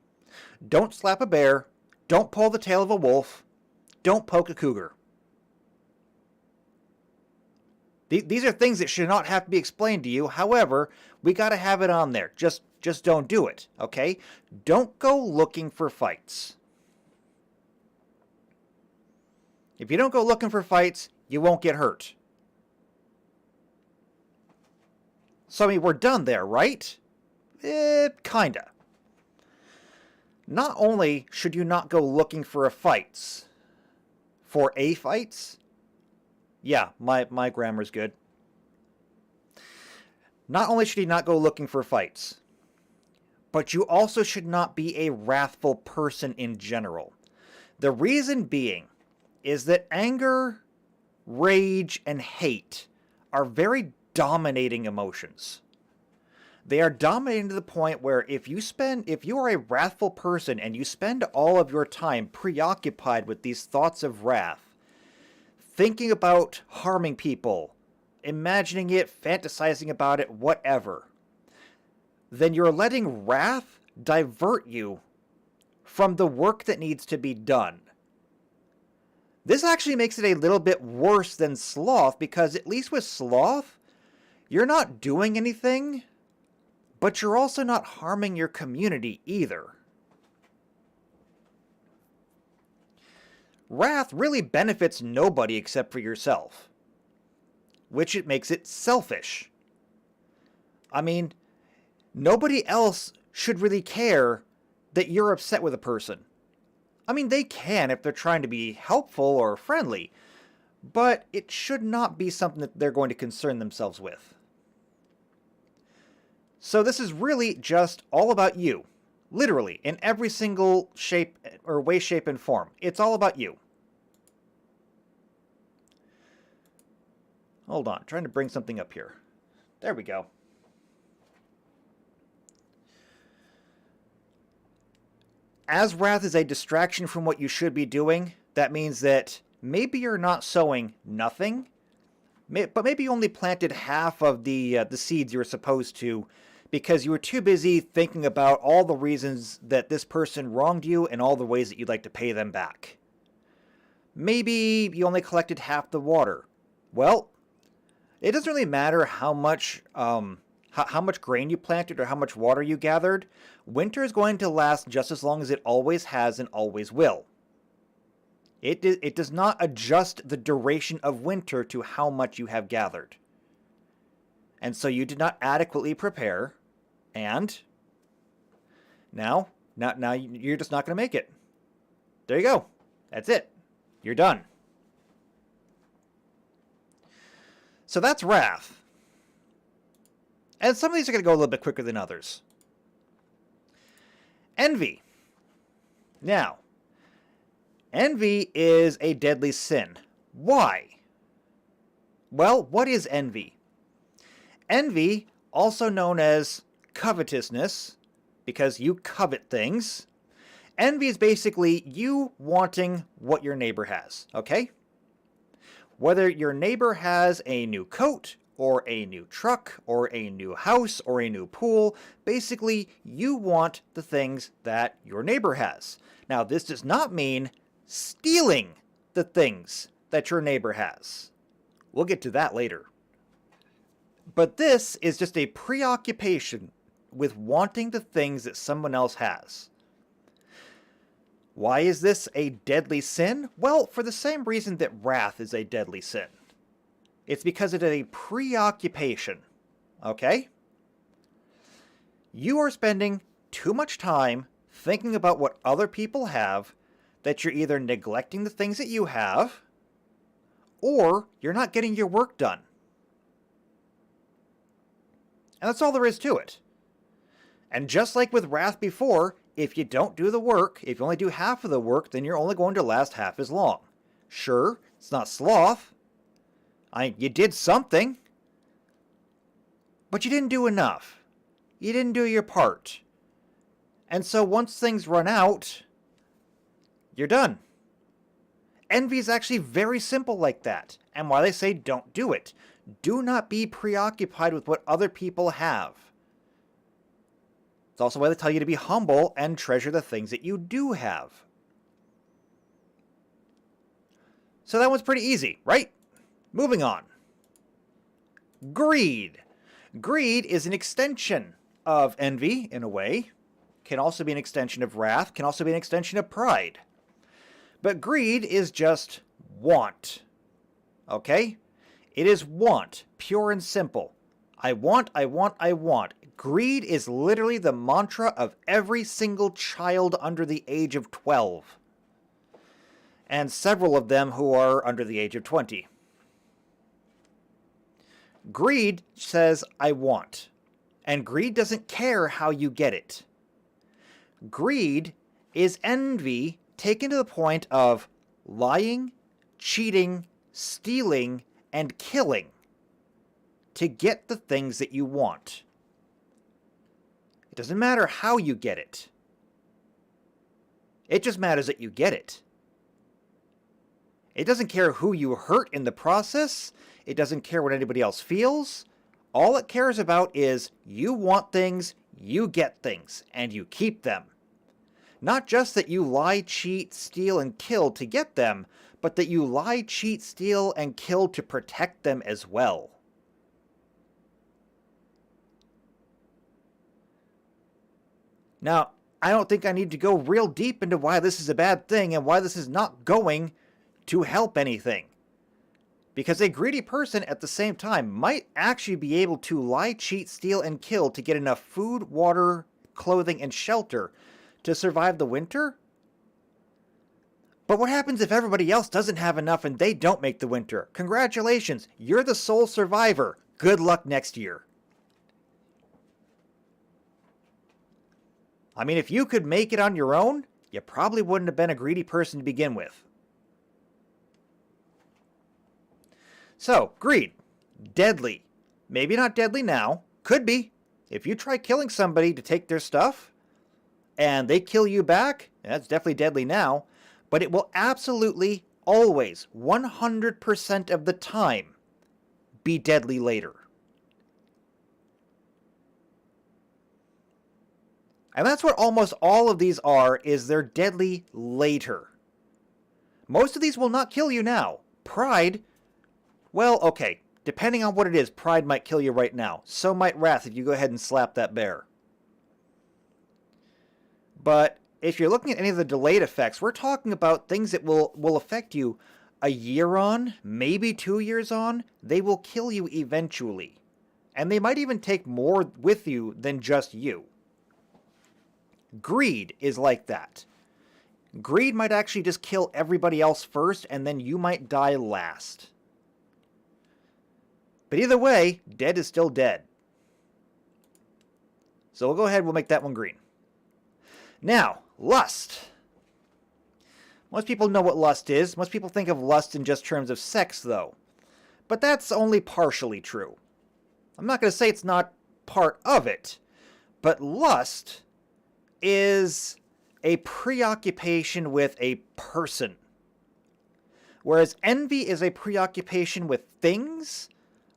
[SPEAKER 1] Don't slap a bear. Don't pull the tail of a wolf. Don't poke a cougar. These are things that should not have to be explained to you. However, we got to have it on there. Just don't do it, okay? Don't go looking for fights. If you don't go looking for fights, you won't get hurt. So, I mean, we're done there, right? Kinda. Not only should you not go looking for fights, yeah, my grammar's good. Not only should you not go looking for fights, but you also should not be a wrathful person in general. The reason being is that anger, rage, and hate are very dominating emotions. They are dominating to the point where if you are a wrathful person and you spend all of your time preoccupied with these thoughts of wrath, thinking about harming people, imagining it, fantasizing about it, whatever, then you're letting wrath divert you from the work that needs to be done. This actually makes it a little bit worse than sloth, because at least with sloth, you're not doing anything, but you're also not harming your community either. Wrath really benefits nobody except for yourself, which it makes it selfish. I mean, nobody else should really care that you're upset with a person. I mean, they can if they're trying to be helpful or friendly, but it should not be something that they're going to concern themselves with. So this is really just all about you. Literally, in every single shape or way, shape, and form. It's all about you. Hold on, trying to bring something up here. There we go. As wrath is a distraction from what you should be doing, that means that maybe you're not sowing nothing, but maybe you only planted half of the seeds you were supposed to, because you were too busy thinking about all the reasons that this person wronged you and all the ways that you'd like to pay them back. Maybe you only collected half the water. Well, it doesn't really matter how much grain you planted or how much water you gathered. Winter is going to last just as long as it always has and always will. It does not adjust the duration of winter to how much you have gathered. And so you did not adequately prepare, and now you're just not going to make it. There you go. That's it. You're done. So that's wrath. And some of these are going to go a little bit quicker than others. Envy. Now, envy is a deadly sin. Why? Well, what is envy? Envy, also known as covetousness, because you covet things. Envy is basically you wanting what your neighbor has, okay? Whether your neighbor has a new coat, or a new truck, or a new house, or a new pool, basically you want the things that your neighbor has. Now, this does not mean stealing the things that your neighbor has. We'll get to that later. But this is just a preoccupation with wanting the things that someone else has. Why is this a deadly sin? Well, for the same reason that wrath is a deadly sin. It's because it is a preoccupation, okay? You are spending too much time thinking about what other people have that you're either neglecting the things that you have or you're not getting your work done. And that's all there is to it. And just like with wrath before, if you don't do the work, if you only do half of the work, then you're only going to last half as long. Sure, it's not sloth. You did something, but you didn't do enough. You didn't do your part. And so once things run out, you're done. Envy is actually very simple like that, and why they say don't do it. Do not be preoccupied with what other people have. It's also why they tell you to be humble and treasure the things that you do have. So that one's pretty easy, right? Moving on. Greed. Greed is an extension of envy, in a way. Can also be an extension of wrath, can also be an extension of pride. But greed is just want. Okay? It is want, pure and simple. I want, I want, I want. Greed is literally the mantra of every single child under the age of 12. And several of them who are under the age of 20. Greed says, I want. And greed doesn't care how you get it. Greed is envy taken to the point of lying, cheating, stealing, and killing to get the things that you want. It doesn't matter how you get it. It just matters that you get it. It doesn't care who you hurt in the process. It doesn't care what anybody else feels. All it cares about is you want things, you get things, and you keep them. Not just that you lie, cheat, steal, and kill to get them, but that you lie, cheat, steal, and kill to protect them as well. Now, I don't think I need to go real deep into why this is a bad thing and why this is not going to help anything. Because a greedy person at the same time might actually be able to lie, cheat, steal, and kill to get enough food, water, clothing, and shelter to survive the winter. But what happens if everybody else doesn't have enough and they don't make the winter? Congratulations, you're the sole survivor. Good luck next year. I mean, if you could make it on your own, you probably wouldn't have been a greedy person to begin with. So, greed. Deadly. Maybe not deadly now. Could be. If you try killing somebody to take their stuff, and they kill you back, that's definitely deadly now. But it will absolutely, always, 100% of the time, be deadly later. And that's what almost all of these are, is they're deadly later. Most of these will not kill you now. Pride, well, okay, depending on what it is, pride might kill you right now. So might wrath if you go ahead and slap that bear. But if you're looking at any of the delayed effects, we're talking about things that will affect you a year on, maybe 2 years on. They will kill you eventually. And they might even take more with you than just you. Greed is like that. Greed might actually just kill everybody else first, and then you might die last. But either way, dead is still dead. So we'll go ahead, we'll make that one green. Now, lust. Most people know what lust is. Most people think of lust in just terms of sex, though. But that's only partially true. I'm not going to say it's not part of it, but lust is a preoccupation with a person. Whereas envy is a preoccupation with things,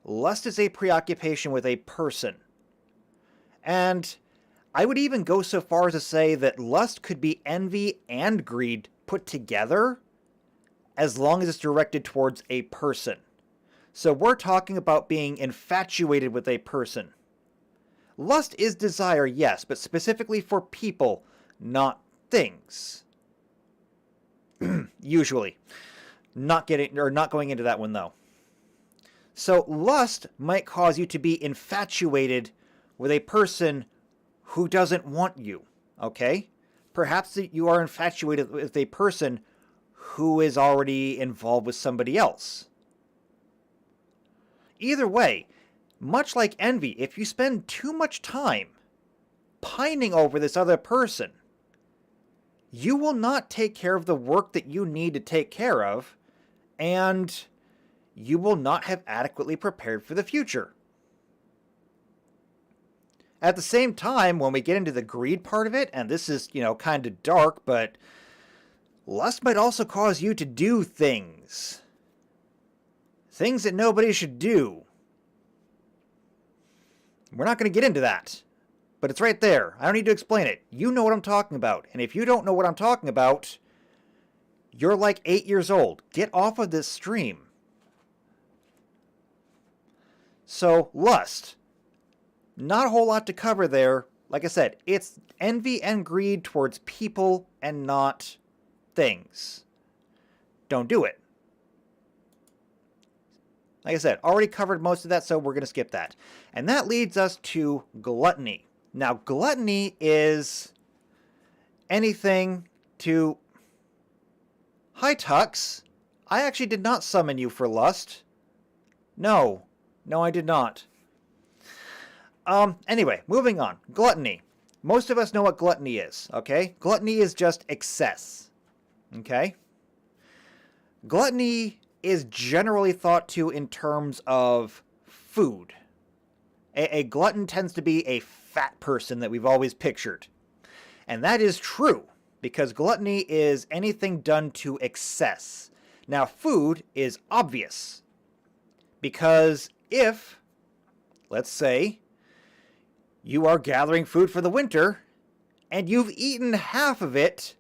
[SPEAKER 1] lust is a preoccupation with a person. And I would even go so far as to say that lust could be envy and greed put together, as long as it's directed towards a person. So we're talking about being infatuated with a person. Lust is desire, yes, but specifically for people, not things. Usually. Not going into that one though. So lust might cause you to be infatuated with a person who doesn't want you, okay? Perhaps you are infatuated with a person who is already involved with somebody else. Either way, much like envy, if you spend too much time pining over this other person, you will not take care of the work that you need to take care of, and you will not have adequately prepared for the future. At the same time, when we get into the greed part of it, and this is, kind of dark, but lust might also cause you to do things. Things that nobody should do. We're not going to get into that, but it's right there. I don't need to explain it. You know what I'm talking about. And if you don't know what I'm talking about, you're like 8 years old. Get off of this stream. So, lust. Not a whole lot to cover there. Like I said, it's envy and greed towards people and not things. Don't do it. Like I said, already covered most of that, so we're going to skip that. And that leads us to gluttony. Now, gluttony is anything to... Hi, Tux. I actually did not summon you for lust. No, I did not. Anyway, moving on. Gluttony. Most of us know what gluttony is, okay? Gluttony is just excess, okay? Gluttony is generally thought to in terms of food. A glutton tends to be a fat person that we've always pictured. And that is true, because gluttony is anything done to excess. Now, food is obvious, because if, let's say, you are gathering food for the winter, and you've eaten half of it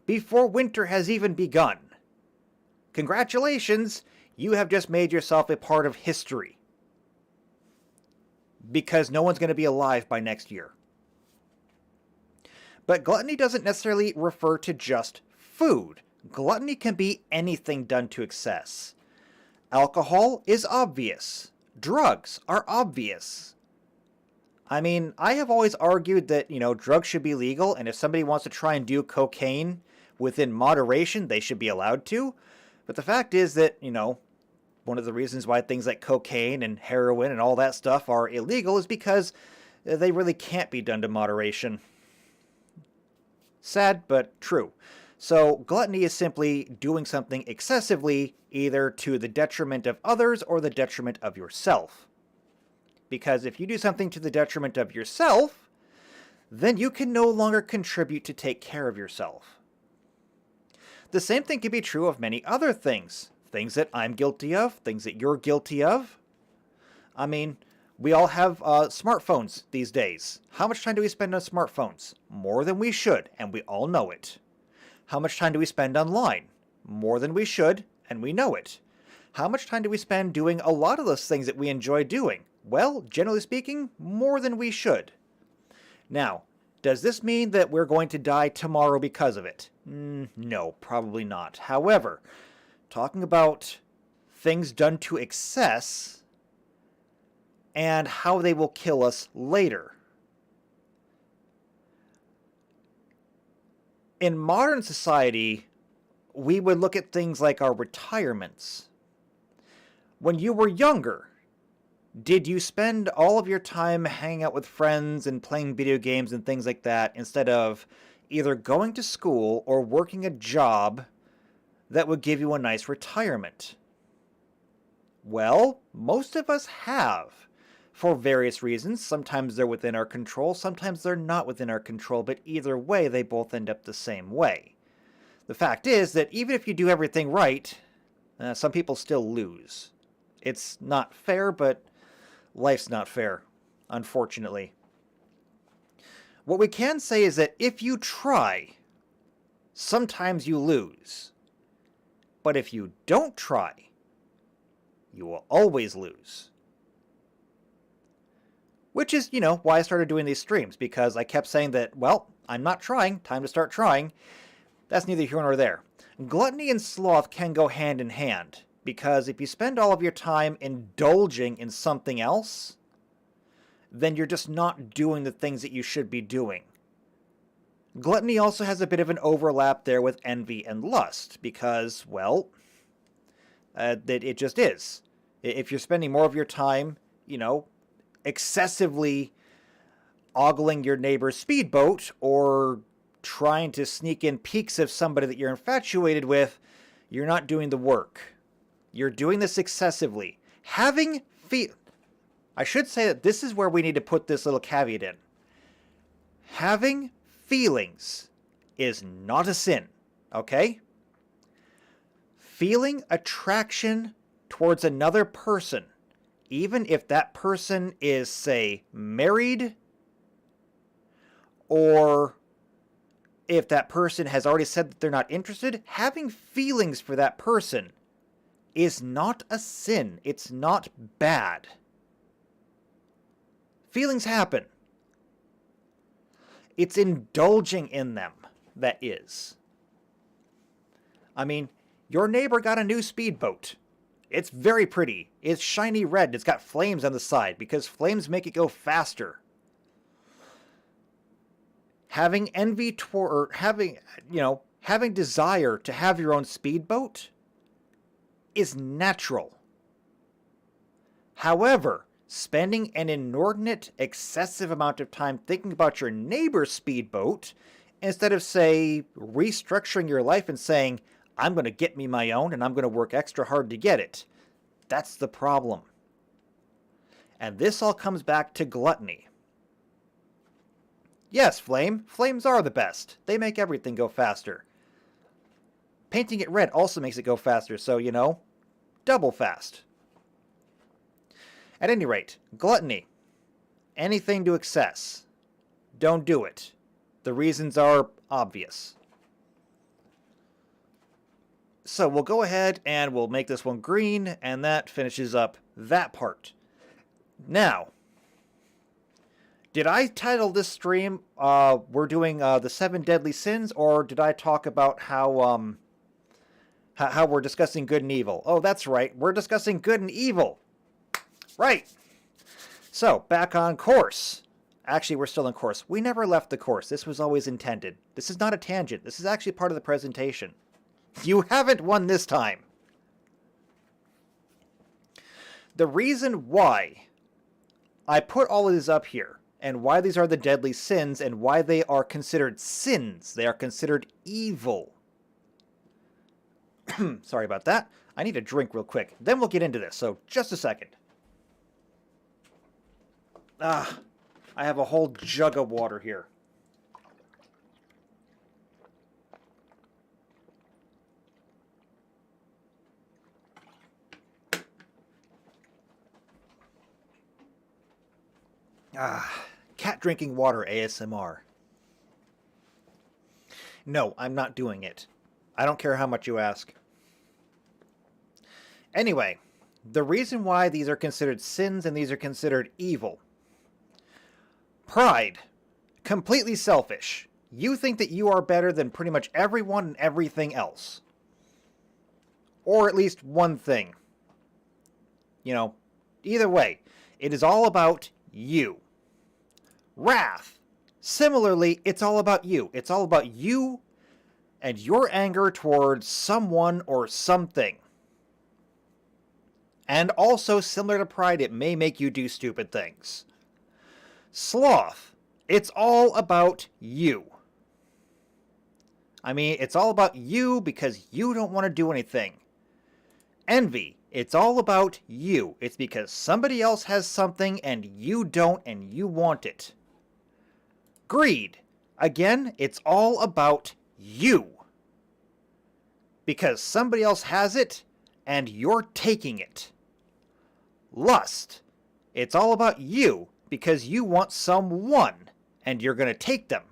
[SPEAKER 1] before winter has even begun. Congratulations, you have just made yourself a part of history. Because no one's going to be alive by next year. But gluttony doesn't necessarily refer to just food. Gluttony can be anything done to excess. Alcohol is obvious. Drugs are obvious. I mean, I have always argued that, drugs should be legal, and if somebody wants to try and do cocaine within moderation, they should be allowed to. But the fact is that, one of the reasons why things like cocaine and heroin and all that stuff are illegal is because they really can't be done to moderation. Sad, but true. So gluttony is simply doing something excessively, either to the detriment of others or the detriment of yourself. Because if you do something to the detriment of yourself, then you can no longer contribute to take care of yourself. The same thing can be true of many other things. Things that I'm guilty of, things that you're guilty of. I mean, we all have smartphones these days. How much time do we spend on smartphones? More than we should, and we all know it. How much time do we spend online? More than we should, and we know it. How much time do we spend doing a lot of those things that we enjoy doing? Well, generally speaking, more than we should. Now, does this mean that we're going to die tomorrow because of it? No, probably not. However, talking about things done to excess and how they will kill us later. In modern society, we would look at things like our retirements. When you were younger, did you spend all of your time hanging out with friends and playing video games and things like that instead of either going to school or working a job that would give you a nice retirement? Well, most of us have, for various reasons. Sometimes they're within our control, sometimes they're not within our control, but either way, they both end up the same way. The fact is that even if you do everything right, some people still lose. It's not fair, but life's not fair, unfortunately. What we can say is that if you try, sometimes you lose. But if you don't try, you will always lose. Which is, why I started doing these streams, because I kept saying that, well, I'm not trying, time to start trying. That's neither here nor there. Gluttony and sloth can go hand in hand, because if you spend all of your time indulging in something else, then you're just not doing the things that you should be doing. Gluttony also has a bit of an overlap there with envy and lust, because, well, it just is. If you're spending more of your time, excessively ogling your neighbor's speedboat or trying to sneak in peeks of somebody that you're infatuated with, you're not doing the work. You're doing this excessively. I should say that this is where we need to put this little caveat in. Having feelings is not a sin, okay? Feeling attraction towards another person, even if that person is, say, married, or if that person has already said that they're not interested, having feelings for that person is not a sin. It's not bad. Feelings happen. It's indulging in them that is. I mean, your neighbor got a new speedboat. It's very pretty. It's shiny red. It's got flames on the side because flames make it go faster. Having envy toward, or having desire to have your own speedboat is natural. However, spending an inordinate, excessive amount of time thinking about your neighbor's speedboat, instead of, say, restructuring your life and saying, I'm going to get me my own and I'm going to work extra hard to get it, that's the problem. And this all comes back to gluttony. Yes, flames are the best. They make everything go faster. Painting it red also makes it go faster, so, double fast. At any rate, gluttony. Anything to excess. Don't do it. The reasons are obvious. So we'll go ahead and we'll make this one green, and that finishes up that part. Now, did I title this stream, we're doing the 7 deadly sins, or did I talk about how we're discussing good and evil? Oh, that's right. We're discussing good and evil. Right. So, back on course. Actually, we're still on course. We never left the course. This was always intended. This is not a tangent. This is actually part of the presentation. You haven't won this time. The reason why I put all of this up here, and why these are the deadly sins, and why they are considered sins, they are considered evil. Sorry about that. I need a drink real quick. Then we'll get into this, so just a second. I have a whole jug of water here. Cat drinking water ASMR. No, I'm not doing it. I don't care how much you ask. Anyway, the reason why these are considered sins and these are considered evil. Pride. Completely selfish. You think that you are better than pretty much everyone and everything else. Or at least one thing. Either way, it is all about you. Wrath. Similarly, it's all about you. It's all about you and your anger towards someone or something. And also, similar to pride, it may make you do stupid things. Sloth. It's all about you. I mean, it's all about you because you don't want to do anything. Envy. It's all about you. It's because somebody else has something and you don't and you want it. Greed. Again, it's all about you. Because somebody else has it and you're taking it. Lust. It's all about you because you want someone and you're going to take them.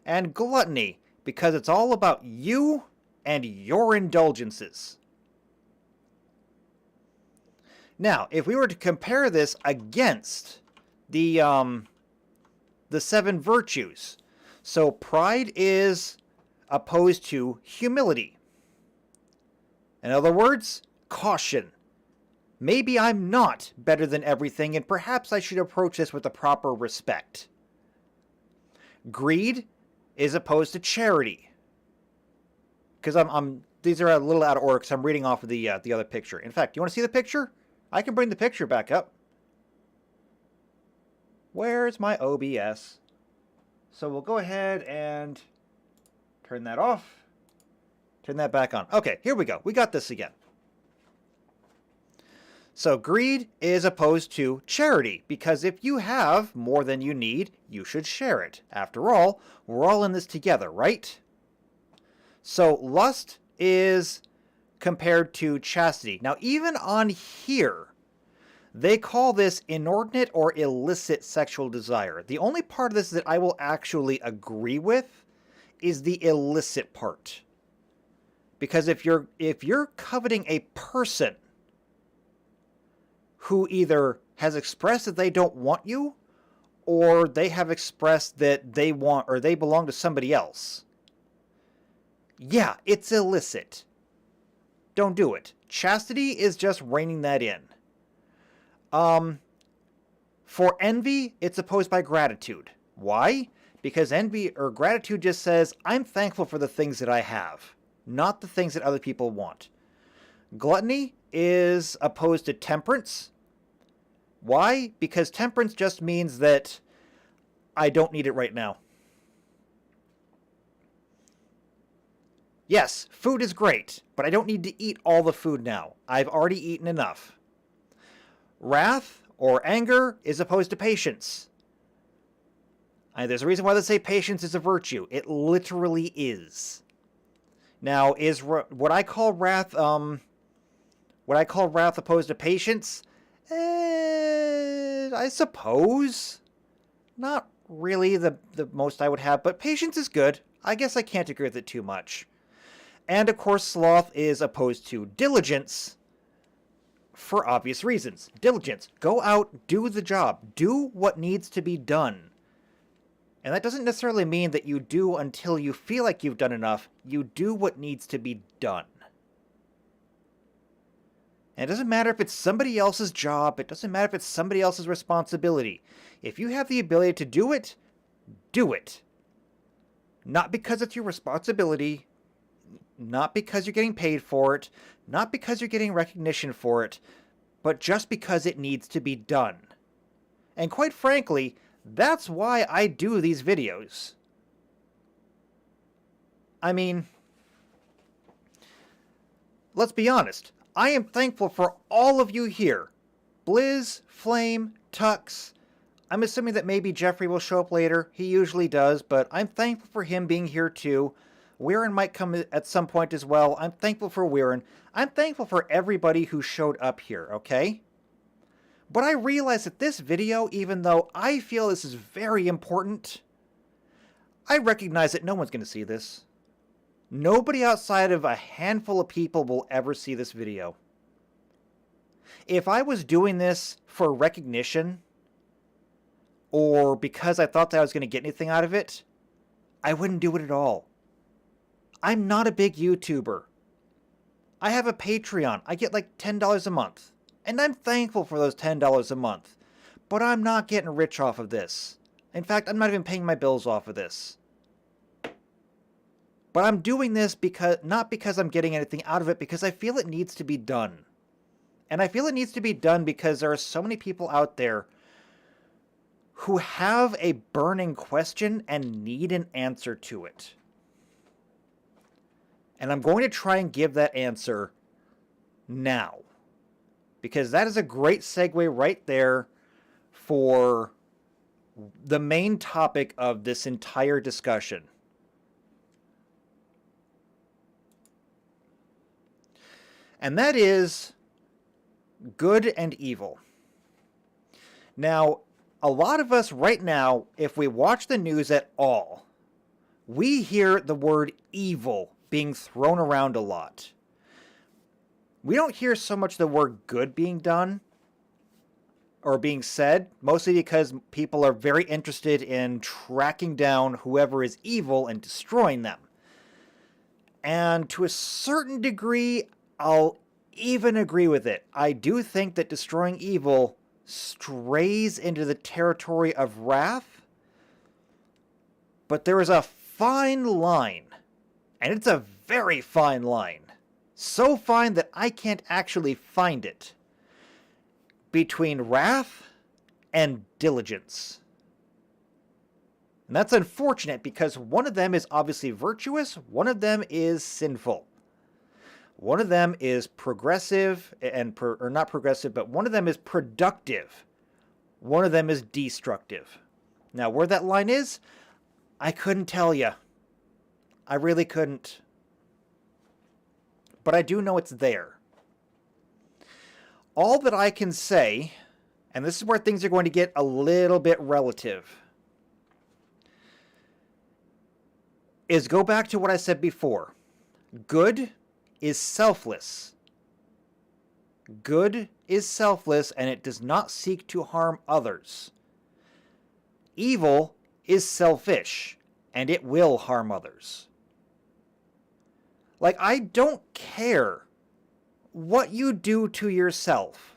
[SPEAKER 1] And gluttony, because it's all about you and your indulgences. Now, if we were to compare this against the 7 virtues, so pride is opposed to humility. In other words, caution. Maybe I'm not better than everything, and perhaps I should approach this with the proper respect. Greed is opposed to charity. Because these are a little out of order because I'm reading off of the other picture. In fact, do you want to see the picture? I can bring the picture back up. Where's my OBS? So we'll go ahead and turn that off. Turn that back on. Okay, here we go. We got this again. So greed is opposed to charity, because if you have more than you need, you should share it. After all, we're all in this together, right? So lust is compared to chastity. Now, even on here, they call this inordinate or illicit sexual desire. The only part of this that I will actually agree with is the illicit part. Because if you're coveting a person who either has expressed that they don't want you, or they have expressed that they want or they belong to somebody else, yeah, it's illicit. Don't do it. Chastity is just reining that in. For envy, it's opposed by gratitude. Why? Because envy or gratitude just says, I'm thankful for the things that I have, not the things that other people want. Gluttony is opposed to temperance. Why? Because temperance just means that I don't need it right now. Yes, food is great, but I don't need to eat all the food now. I've already eaten enough. Wrath or anger is opposed to patience. There's a reason why they say patience is a virtue. It literally is. Now, is what I call wrath opposed to patience? I suppose. Not really the most I would have, but patience is good. I guess I can't agree with it too much. And of course, sloth is opposed to diligence for obvious reasons. Diligence. Go out, do the job. Do what needs to be done. And that doesn't necessarily mean that you do until you feel like you've done enough. You do what needs to be done. And it doesn't matter if it's somebody else's job. It doesn't matter if it's somebody else's responsibility. If you have the ability to do it, do it. Not because it's your responsibility, not because you're getting paid for it, not because you're getting recognition for it, but just because it needs to be done. And quite frankly, that's why I do these videos. I mean, let's be honest. I am thankful for all of you here. Blizz, Flame, Tux. I'm assuming that maybe Jeffrey will show up later. He usually does, but I'm thankful for him being here too. Weirin might come at some point as well. I'm thankful for Weirin. I'm thankful for everybody who showed up here, okay? But I realize that this video, even though I feel this is very important, I recognize that no one's going to see this. Nobody outside of a handful of people will ever see this video. If I was doing this for recognition, or because I thought that I was going to get anything out of it, I wouldn't do it at all. I'm not a big YouTuber. I have a Patreon. I get like $10 a month. And I'm thankful for those $10 a month. But I'm not getting rich off of this. In fact, I'm not even paying my bills off of this. But I'm doing this not because I'm getting anything out of it, because I feel it needs to be done. And I feel it needs to be done because there are so many people out there who have a burning question and need an answer to it. And I'm going to try and give that answer now. Because that is a great segue right there for the main topic of this entire discussion. And that is good and evil. Now, a lot of us right now, if we watch the news at all, we hear the word evil being thrown around a lot. We don't hear so much the word good being done or being said, mostly because people are very interested in tracking down whoever is evil and destroying them. And to a certain degree, I'll even agree with it. I do think that destroying evil strays into the territory of wrath, but there is a fine line, and it's a very fine line, so fine that I can't actually find it, between wrath and diligence. And that's unfortunate because one of them is obviously virtuous, one of them is sinful. One of them is progressive, or not progressive, but one of them is productive. One of them is destructive. Now, where that line is, I couldn't tell you. I really couldn't. But I do know it's there. All that I can say, and this is where things are going to get a little bit relative, is go back to what I said before. Good is selfless. Good is selfless, and it does not seek to harm others. Evil is selfish, and it will harm others. Like, I don't care what you do to yourself.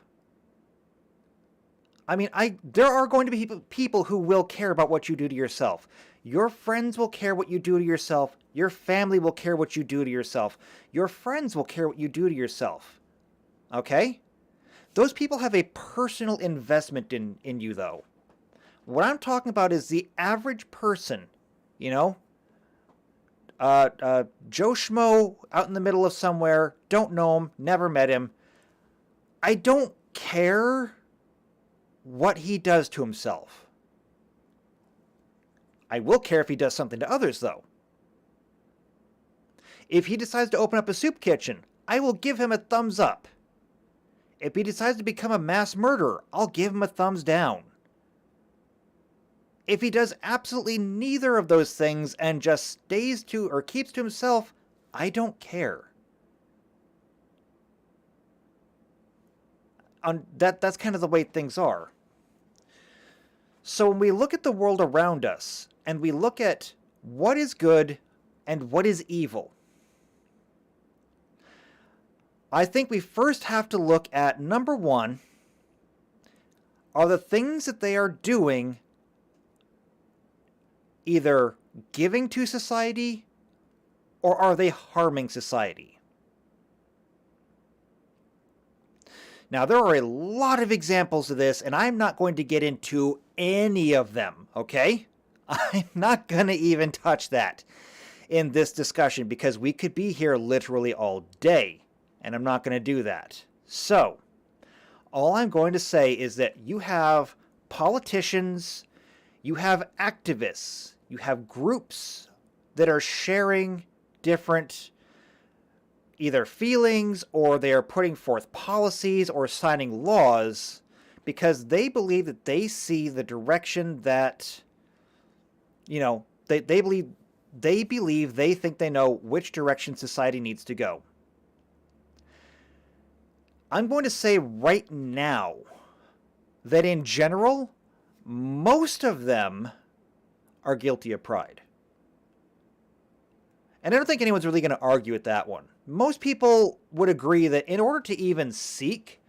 [SPEAKER 1] I mean, there are going to be people who will care about what you do to yourself. Your friends will care what you do to yourself. Your family will care what you do to yourself. Your friends will care what you do to yourself. Okay? Those people have a personal investment in you, though. What I'm talking about is the average person, you know? Joe Schmo out in the middle of somewhere, don't know him, never met him. I don't care what he does to himself. I will care if he does something to others, though. If he decides to open up a soup kitchen, I will give him a thumbs up. If he decides to become a mass murderer, I'll give him a thumbs down. If he does absolutely neither of those things and just stays to or keeps to himself, I don't care. That's kind of the way things are. So when we look at the world around us, and we look at what is good and what is evil, I think we first have to look at, number one, are the things that they are doing either giving to society or are they harming society? Now, there are a lot of examples of this, and I'm not going to get into any of them, okay? I'm not going to even touch that in this discussion because we could be here literally all day, and I'm not going to do that. So, all I'm going to say is that you have politicians, you have activists, you have groups that are sharing different either feelings or they are putting forth policies or signing laws because they believe that they see the direction that, you know, they believe they think they know which direction society needs to go. I'm going to say right now that in general, most of them are guilty of pride. And I don't think anyone's really going to argue with that one. Most people would agree that in order to even seek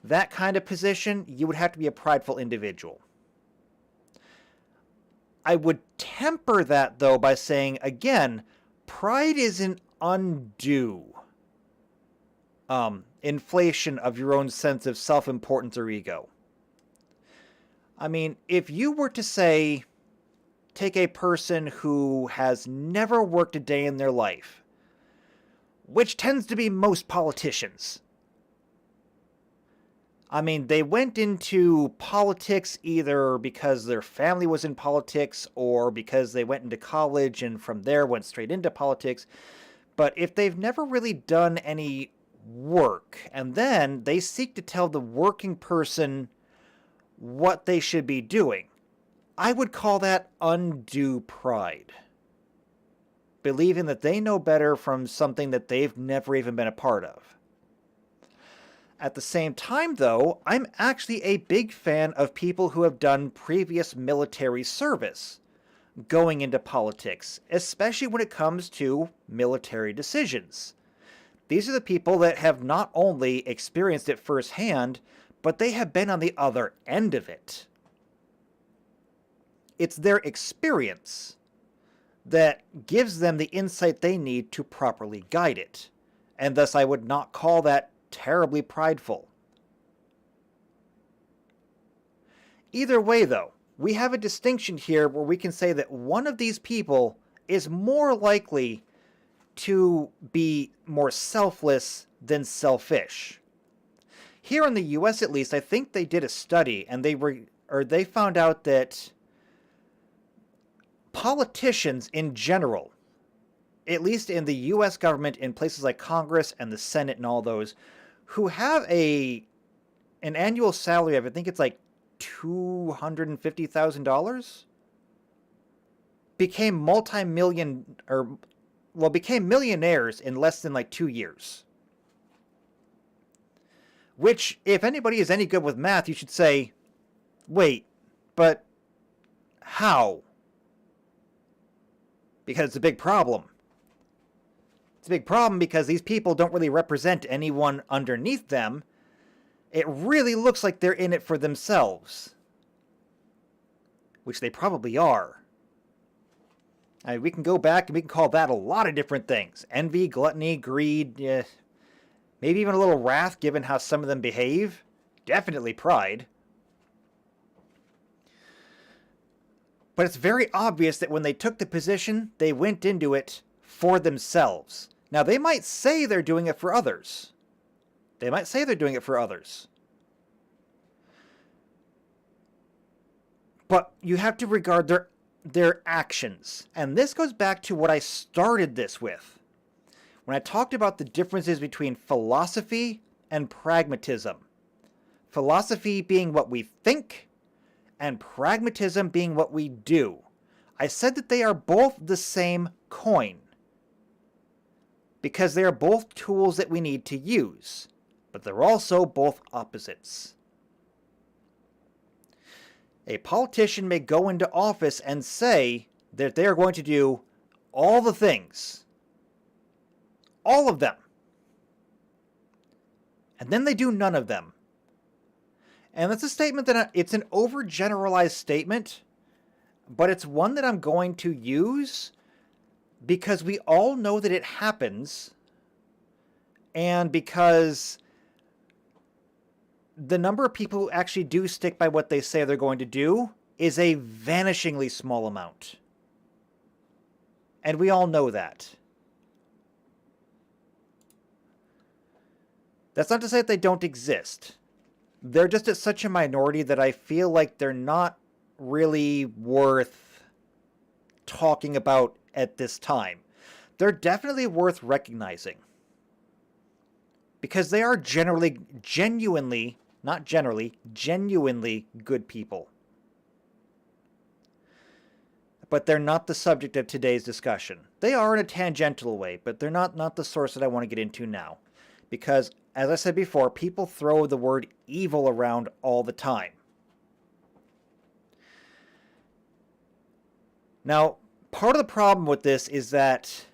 [SPEAKER 1] that kind of position, you would have to be a prideful individual. I would temper that, though, by saying, again, pride is an undue inflation of your own sense of self-importance or ego. I mean, if you were to say, take a person who has never worked a day in their life, which tends to be most politicians. I mean, they went into politics either because their family was in politics or because they went into college and from there went straight into politics. But if they've never really done any work and then they seek to tell the working person what they should be doing, I would call that undue pride. Believing that they know better from something that they've never even been a part of. At the same time, though, I'm actually a big fan of people who have done previous military service going into politics, especially when it comes to military decisions. These are the people that have not only experienced it firsthand, but they have been on the other end of it. It's their experience that gives them the insight they need to properly guide it. And thus I would not call that terribly prideful. Either way, though, we have a distinction here where we can say that one of these people is more likely to be more selfless than selfish. Here in the US at least, I think they did a study and they found out that politicians in general, at least in the US government, in places like Congress and the Senate and all those, who have an annual salary of, I think it's like $250,000, became became millionaires in less than like 2 years. Which, if anybody is any good with math, you should say, wait, but how? Because it's a big problem. It's a big problem because these people don't really represent anyone underneath them. It really looks like they're in it for themselves. Which they probably are. I mean, we can go back and we can call that a lot of different things. Envy, gluttony, greed, maybe even a little wrath given how some of them behave. Definitely pride. But it's very obvious that when they took the position, they went into it for themselves. Now, they might say they're doing it for others. They might say they're doing it for others. But you have to regard their actions. And this goes back to what I started this with, when I talked about the differences between philosophy and pragmatism. Philosophy being what we think, and pragmatism being what we do. I said that they are both the same coin, because they are both tools that we need to use, but they're also both opposites. A politician may go into office and say that they are going to do all the things. All of them. And then they do none of them. And that's a statement that it's an overgeneralized statement, but it's one that I'm going to use because we all know that it happens, and because the number of people who actually do stick by what they say they're going to do is a vanishingly small amount. And we all know that. That's not to say that they don't exist. They're just at such a minority that I feel like they're not really worth talking about at this time. They're definitely worth recognizing. Because they are genuinely good people. But they're not the subject of today's discussion. They are in a tangential way, but they're not the source that I want to get into now. Because, as I said before, people throw the word evil around all the time. Now, part of the problem with this is that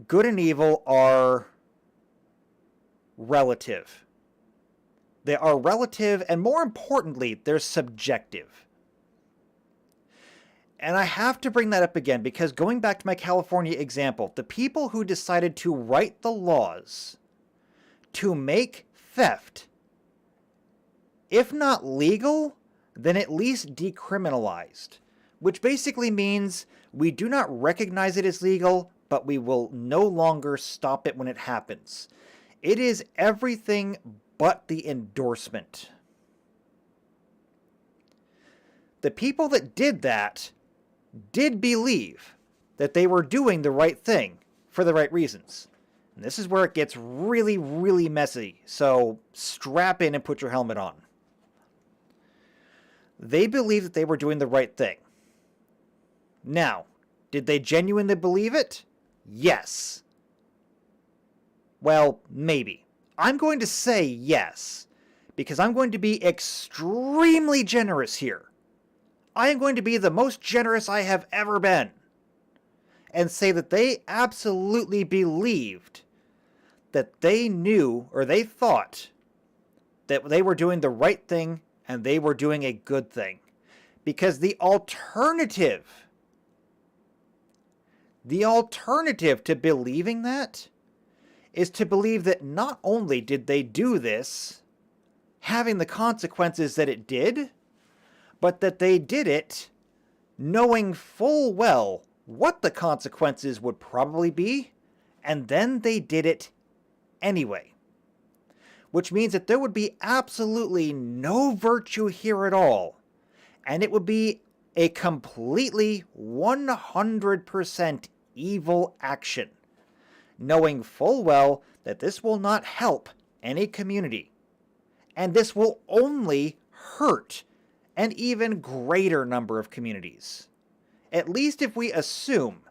[SPEAKER 1] good and evil are relative. They are relative, and more importantly, they're subjective. And I have to bring that up again, because going back to my California example, the people who decided to write the laws to make theft, if not legal, then at least decriminalized, which basically means we do not recognize it as legal, but we will no longer stop it when it happens. It is everything but the endorsement. The people that did that did believe that they were doing the right thing for the right reasons. And this is where it gets really, really messy. So strap in and put your helmet on. They believed that they were doing the right thing. Now, did they genuinely believe it? Yes. Well, maybe. I'm going to say yes, because I'm going to be extremely generous here. I am going to be the most generous I have ever been, and say that they absolutely believed that they knew or they thought that they were doing the right thing and they were doing a good thing. Because the alternative to believing that is to believe that not only did they do this, having the consequences that it did, but that they did it knowing full well what the consequences would probably be, and then they did it anyway. Which means that there would be absolutely no virtue here at all, and it would be a completely 100% evil action, knowing full well that this will not help any community, and this will only hurt an even greater number of communities. At least if we assume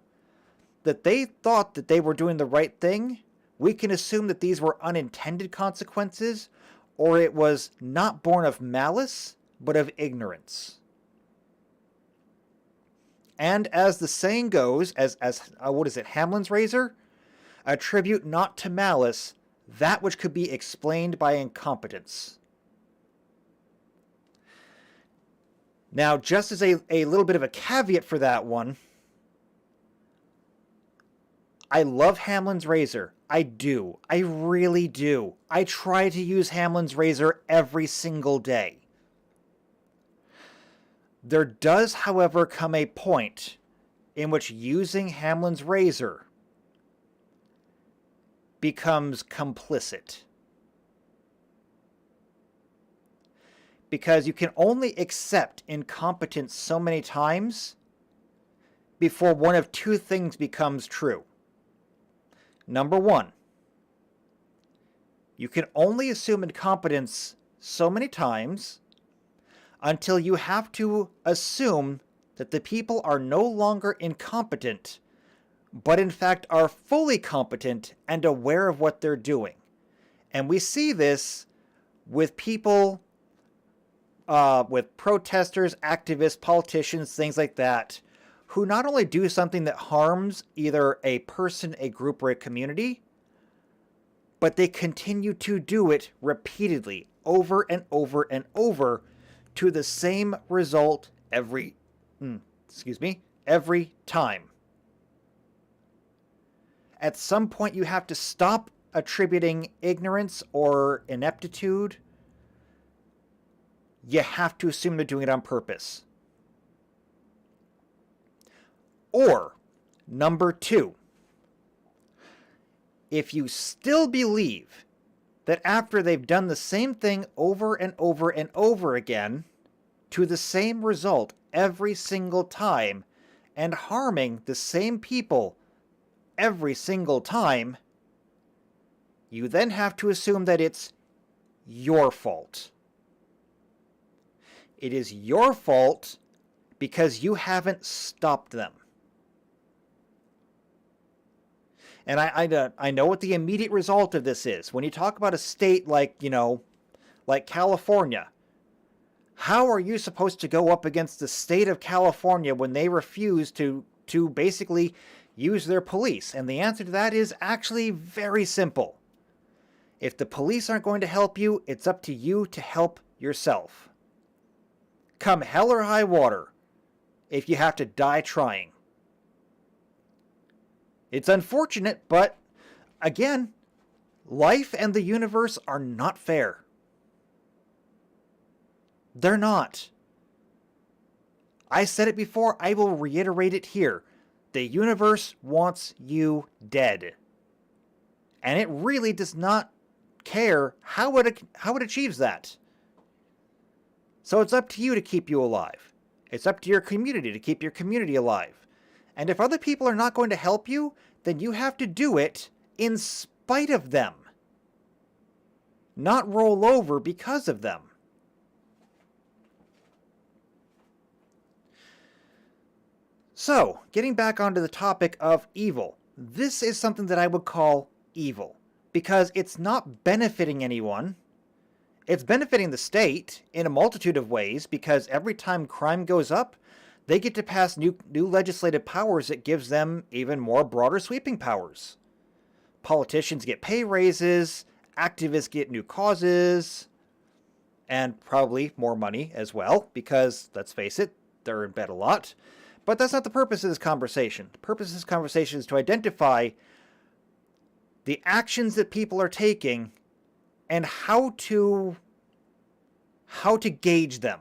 [SPEAKER 1] that they thought that they were doing the right thing, we can assume that these were unintended consequences, or it was not born of malice, but of ignorance. And as the saying goes, what is it, Hamlin's razor? Attribute not to malice that which could be explained by incompetence. Now, just as a little bit of a caveat for that one, I love Hamlin's razor. I do. I really do. I try to use Hamlin's razor every single day. There does, however, come a point in which using Hamlin's razor becomes complicit. Because you can only accept incompetence so many times before one of two things becomes true. Number one, you can only assume incompetence so many times until you have to assume that the people are no longer incompetent, but in fact are fully competent and aware of what they're doing. And we see this with people, with protesters, activists, politicians, things like that, who not only do something that harms either a person, a group, or a community, but they continue to do it repeatedly, over and over and over, to the same result every time. At some point, you have to stop attributing ignorance or ineptitude. You have to assume they're doing it on purpose. Or, number two, if you still believe that after they've done the same thing over and over and over again, to the same result every single time, and harming the same people every single time, you then have to assume that it's your fault. It is your fault because you haven't stopped them. And I know what the immediate result of this is. When you talk about a state like California, how are you supposed to go up against the state of California when they refuse to basically use their police? And the answer to that is actually very simple. If the police aren't going to help you, it's up to you to help yourself. Come hell or high water, if you have to die trying. It's unfortunate, but again, life and the universe are not fair. They're not. I said it before, I will reiterate it here. The universe wants you dead. And it really does not care how it achieves that. So it's up to you to keep you alive. It's up to your community to keep your community alive. And if other people are not going to help you, then you have to do it in spite of them. Not roll over because of them. So, getting back onto the topic of evil. This is something that I would call evil. Because it's not benefiting anyone. It's benefiting the state in a multitude of ways, because every time crime goes up, they get to pass new legislative powers that gives them even more broader sweeping powers. politicians get pay raises, activists get new causes, and probably more money as well, because, let's face it, they're in bed a lot. But that's not the purpose of this conversation. The purpose of this conversation is to identify the actions that people are taking and how to gauge them.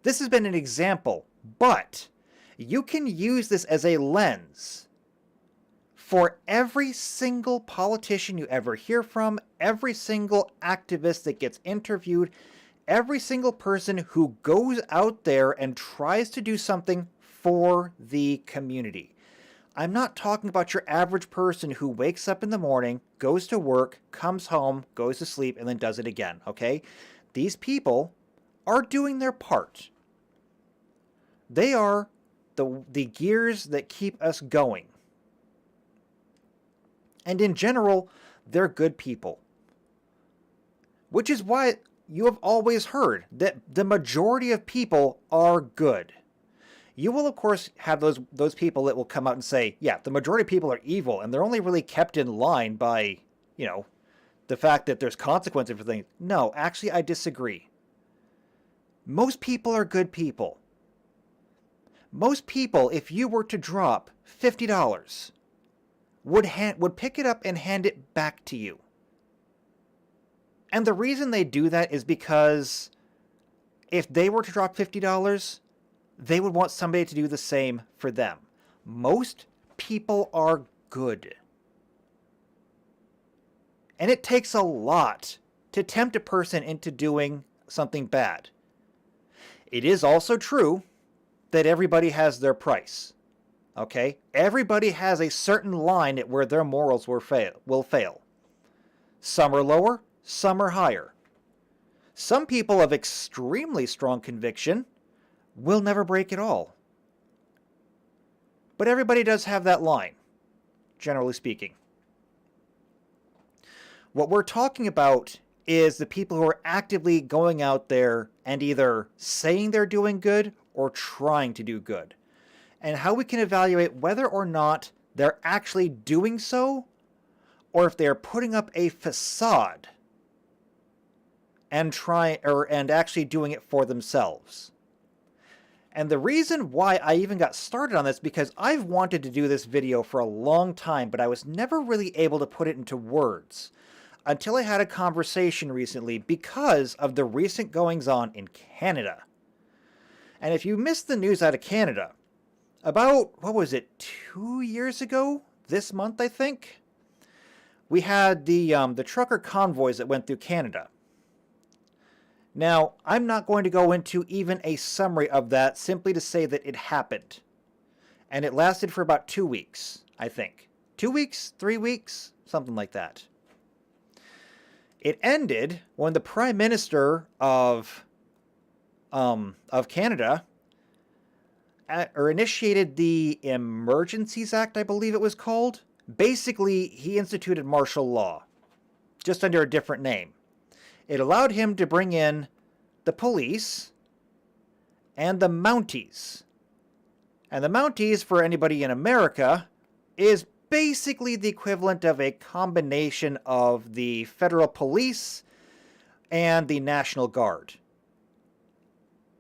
[SPEAKER 1] This has been an example, but you can use this as a lens for every single politician you ever hear from, every single activist that gets interviewed, every single person who goes out there and tries to do something for the community. I'm not talking about your average person who wakes up in the morning, goes to work, comes home, goes to sleep, and then does it again, okay? These people are doing their part. They are the gears that keep us going. And in general, they're good people. Which is why you have always heard that the majority of people are good. You will, of course, have those people that will come out and say, yeah, the majority of people are evil, and they're only really kept in line by, the fact that there's consequences for things. No, actually, I disagree. Most people are good people. Most people, if you were to drop $50, would pick it up and hand it back to you. And the reason they do that is because if they were to drop $50, they would want somebody to do the same for them. Most people are good. And it takes a lot to tempt a person into doing something bad. It is also true that everybody has their price. Okay? Everybody has a certain line at where their morals will fail. Some are lower, some are higher. Some people of extremely strong conviction will never break at all. But everybody does have that line, generally speaking. What we're talking about is the people who are actively going out there and either saying they're doing good or trying to do good. And how we can evaluate whether or not they're actually doing so, or if they're putting up a facade and actually doing it for themselves. And the reason why I even got started on this, because I've wanted to do this video for a long time, but I was never really able to put it into words until I had a conversation recently because of the recent goings-on in Canada. And if you missed the news out of Canada, about, 2 years ago? This month, I think? We had the trucker convoys that went through Canada. Now, I'm not going to go into even a summary of that, simply to say that it happened. And it lasted for about 2 weeks, I think. 2 weeks? 3 weeks? Something like that. It ended when the Prime Minister of Canada initiated the Emergencies Act, I believe it was called. Basically, he instituted martial law, just under a different name. It allowed him to bring in the police and the Mounties. And the Mounties, for anybody in America, is basically the equivalent of a combination of the federal police and the National Guard.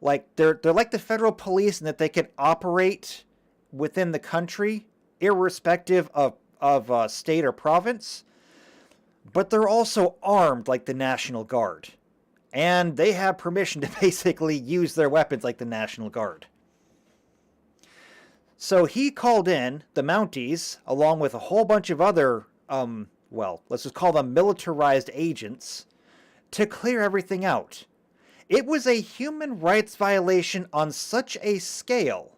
[SPEAKER 1] Like, they're like the federal police in that they can operate within the country, irrespective of state or province. But they're also armed like the National Guard. And they have permission to basically use their weapons like the National Guard. So he called in the Mounties, along with a whole bunch of other, let's just call them militarized agents, to clear everything out. It was a human rights violation on such a scale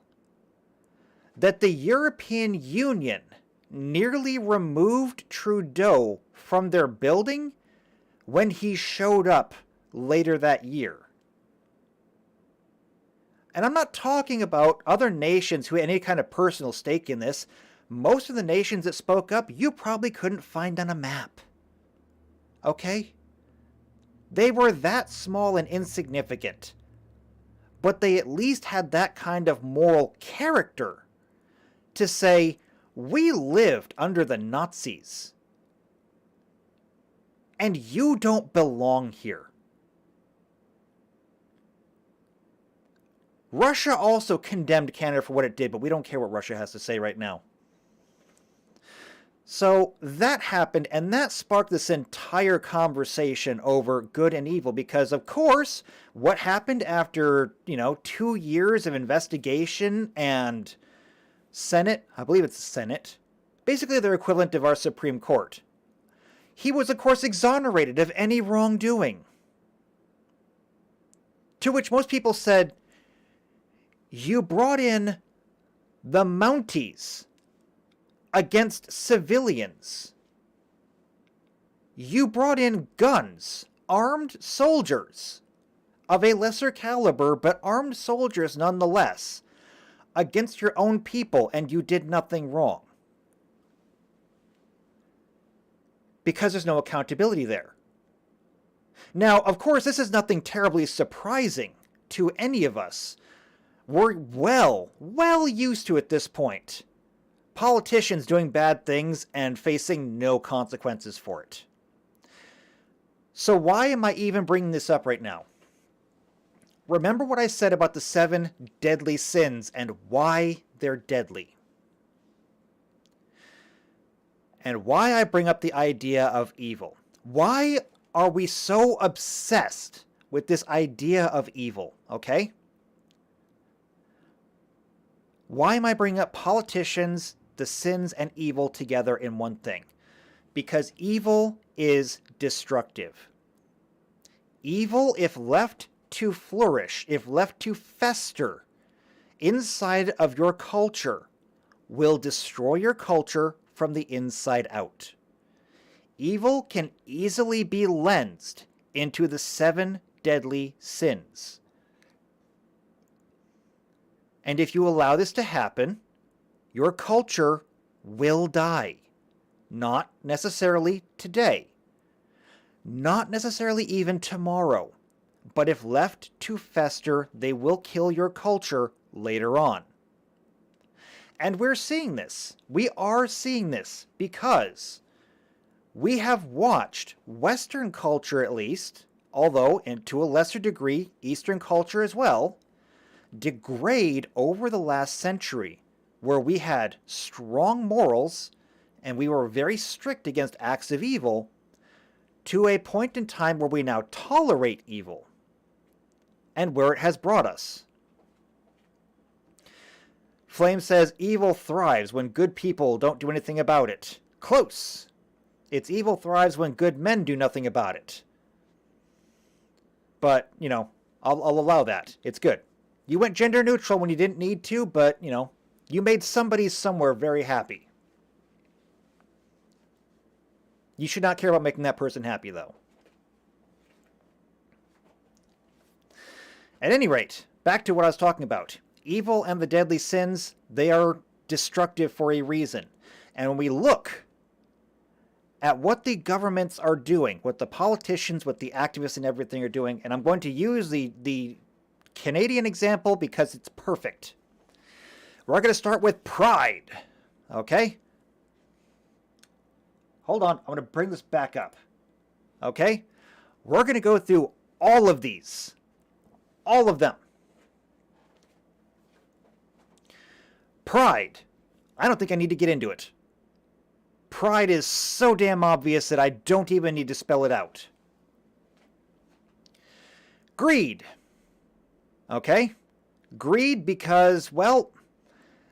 [SPEAKER 1] that the European Union nearly removed Trudeau from their building when he showed up later that year. And I'm not talking about other nations who had any kind of personal stake in this. Most of the nations that spoke up, you probably couldn't find on a map. Okay? They were that small and insignificant. But they at least had that kind of moral character to say, We lived under the Nazis. And you don't belong here. Russia also condemned Canada for what it did, but we don't care what Russia has to say right now. So that happened, and that sparked this entire conversation over good and evil, because, of course, what happened after, 2 years of investigation and Senate, I believe it's the Senate, basically their equivalent of our Supreme Court. He was, of course, exonerated of any wrongdoing. To which most people said, you brought in the Mounties against civilians. You brought in guns, armed soldiers of a lesser caliber, but armed soldiers nonetheless, against your own people, and you did nothing wrong. Because there's no accountability there. Now, of course, this is nothing terribly surprising to any of us. We're well used to at this point. Politicians doing bad things and facing no consequences for it. So why am I even bringing this up right now? Remember what I said about the 7 deadly sins and why they're deadly. And why I bring up the idea of evil. Why are we so obsessed with this idea of evil, okay? Why am I bringing up politicians, the sins, and evil together in one thing? Because evil is destructive. Evil, if left to flourish, if left to fester inside of your culture, will destroy your culture from the inside out. Evil can easily be lensed into the 7 deadly sins. And if you allow this to happen, your culture will die. Not necessarily today. Not necessarily even tomorrow. But if left to fester, they will kill your culture later on. And we're seeing this. We are seeing this because we have watched Western culture, at least, although and to a lesser degree Eastern culture as well, degrade over the last century, where we had strong morals and we were very strict against acts of evil, to a point in time where we now tolerate evil, and where it has brought us. Flame says, evil thrives when good people don't do anything about it. Close. It's evil thrives when good men do nothing about it. But, I'll allow that. It's good. You went gender neutral when you didn't need to, but, you made somebody somewhere very happy. You should not care about making that person happy, though. At any rate, back to what I was talking about. Evil and the deadly sins, they are destructive for a reason. And when we look at what the governments are doing, what the politicians, what the activists and everything are doing, and I'm going to use the Canadian example because it's perfect. We're going to start with pride, okay? Hold on, I'm going to bring this back up, okay? We're going to go through all of these, all of them. Pride. I don't think I need to get into it. Pride is so damn obvious that I don't even need to spell it out. Greed. Okay? Greed because, well,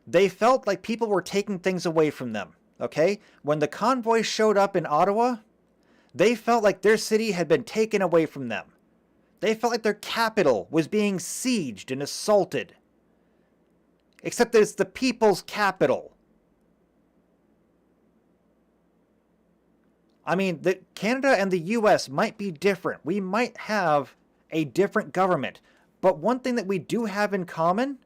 [SPEAKER 1] they felt like people were taking things away from them. Okay? When the convoy showed up in Ottawa, they felt like their city had been taken away from them. They felt like their capital was being sieged and assaulted. Except that it's the people's capital. I mean, Canada and the US might be different. We might have a different government. But one thing that we do have in common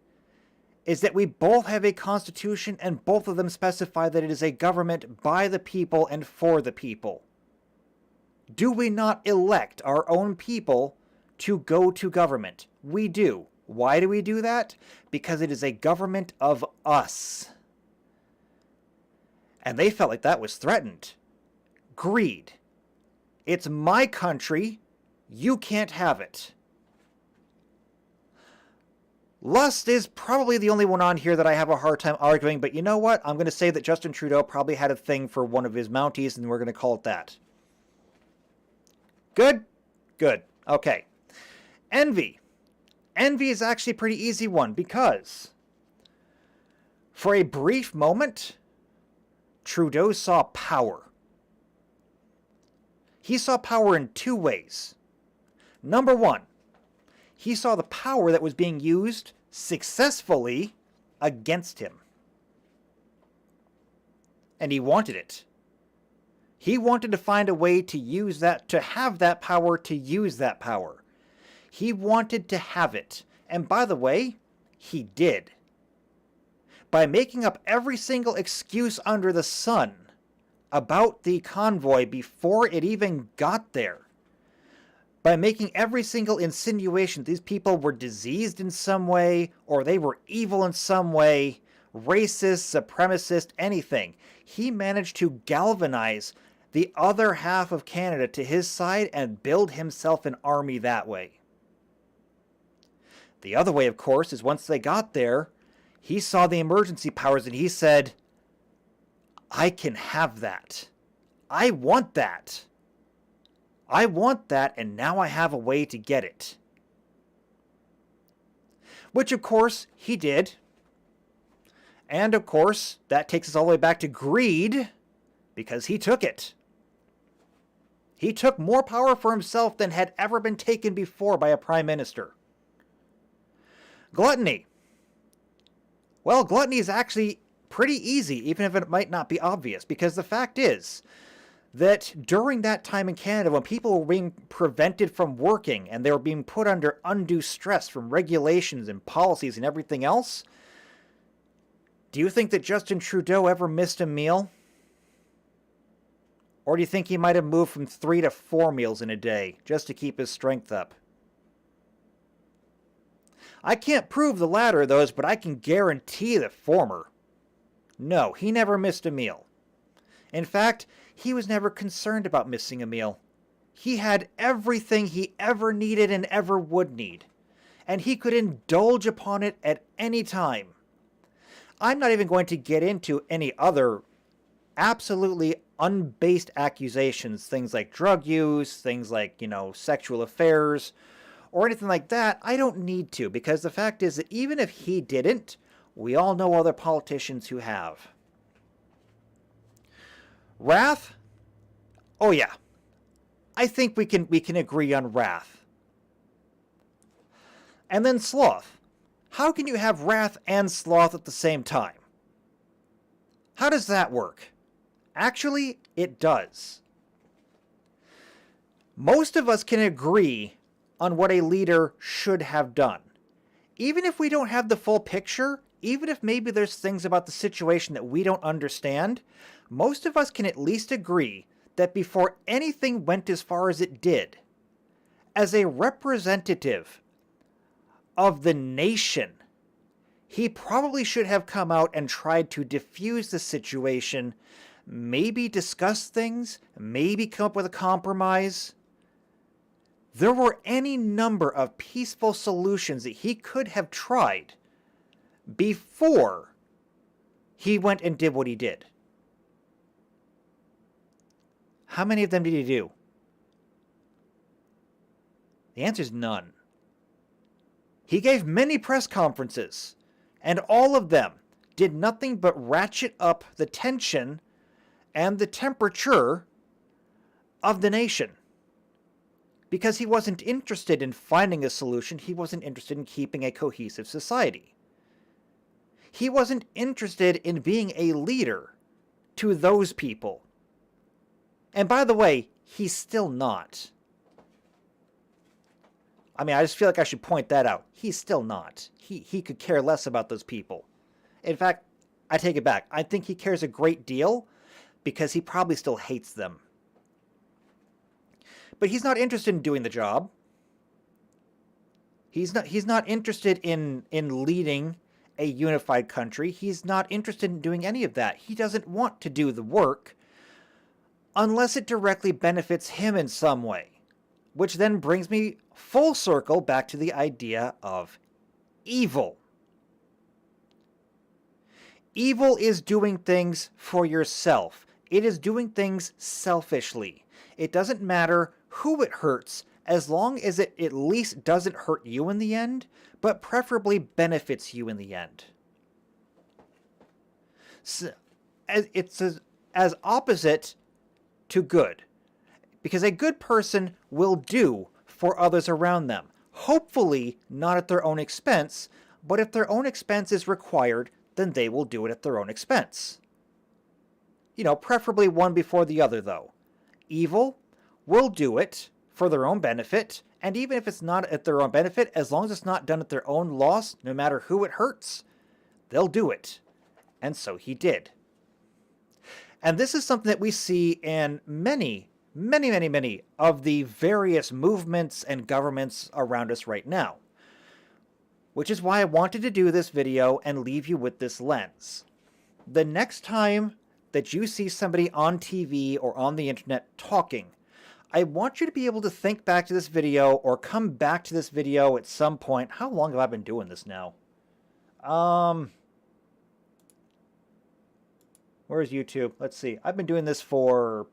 [SPEAKER 1] is that we both have a constitution, and both of them specify that it is a government by the people and for the people. Do we not elect our own people to go to government? We do. Why do we do that? Because it is a government of us. And they felt like that was threatened. Greed. It's my country. You can't have it. Lust is probably the only one on here that I have a hard time arguing, but you know what? I'm going to say that Justin Trudeau probably had a thing for one of his Mounties, and we're going to call it that. Good? Good. Okay. Envy. Envy is actually a pretty easy one because for a brief moment, Trudeau saw power. He saw power in two ways. Number one, he saw the power that was being used successfully against him. And he wanted it. He wanted to find a way to use that, to have that power, to use that power. He wanted to have it. And by the way, he did. By making up every single excuse under the sun about the convoy before it even got there. By making every single insinuation these people were diseased in some way, or they were evil in some way, racist, supremacist, anything. He managed to galvanize the other half of Canada to his side and build himself an army that way. The other way, of course, is once they got there, he saw the emergency powers and he said, I can have that. I want that. I want that, and now I have a way to get it. Which, of course, he did. And, of course, that takes us all the way back to greed, because he took it. He took more power for himself than had ever been taken before by a prime minister. Gluttony. Well, gluttony is actually pretty easy, even if it might not be obvious, because the fact is that during that time in Canada, when people were being prevented from working and they were being put under undue stress from regulations and policies and everything else, do you think that Justin Trudeau ever missed a meal? Or do you think he might have moved from 3 to 4 meals in a day just to keep his strength up? I can't prove the latter of those, but I can guarantee the former. No, he never missed a meal. In fact, he was never concerned about missing a meal. He had everything he ever needed and ever would need, and he could indulge upon it at any time. I'm not even going to get into any other absolutely unbased accusations, things like drug use, things like, sexual affairs, or anything like that. I don't need to, because the fact is that even if he didn't, we all know other politicians who have. Wrath? Oh yeah. I think we can agree on wrath. And then sloth. How can you have wrath and sloth at the same time? How does that work? Actually, it does. Most of us can agree on what a leader should have done. Even if we don't have the full picture, even if maybe there's things about the situation that we don't understand, most of us can at least agree that before anything went as far as it did, as a representative of the nation, he probably should have come out and tried to diffuse the situation, maybe discuss things, maybe come up with a compromise. There were any number of peaceful solutions that he could have tried before he went and did what he did. How many of them did he do? The answer is none. He gave many press conferences, and all of them did nothing but ratchet up the tension and the temperature of the nation. Because he wasn't interested in finding a solution, he wasn't interested in keeping a cohesive society. He wasn't interested in being a leader to those people. And by the way, he's still not. I mean, I just feel like I should point that out. He's still not. He could care less about those people. In fact, I take it back. I think he cares a great deal because he probably still hates them. But he's not interested in doing the job. He's not interested in leading a unified country. He's not interested in doing any of that. He doesn't want to do the work unless it directly benefits him in some way. Which then brings me full circle back to the idea of evil. Evil is doing things for yourself. It is doing things selfishly. It doesn't matter who it hurts, as long as it at least doesn't hurt you in the end, but preferably benefits you in the end. So, it's as opposite to good. Because a good person will do for others around them. Hopefully not at their own expense, but if their own expense is required, then they will do it at their own expense. Preferably one before the other, though. Evil will do it for their own benefit, and even if it's not at their own benefit, as long as it's not done at their own loss, no matter who it hurts, they'll do it. And so he did. And this is something that we see in many of the various movements and governments around us right now. Which is why I wanted to do this video and leave you with this lens. The next time that you see somebody on TV or on the internet talking, I want you to be able to think back to this video or come back to this video at some point. How long have I been doing this now? Where's YouTube? Let's see. I've been doing this for...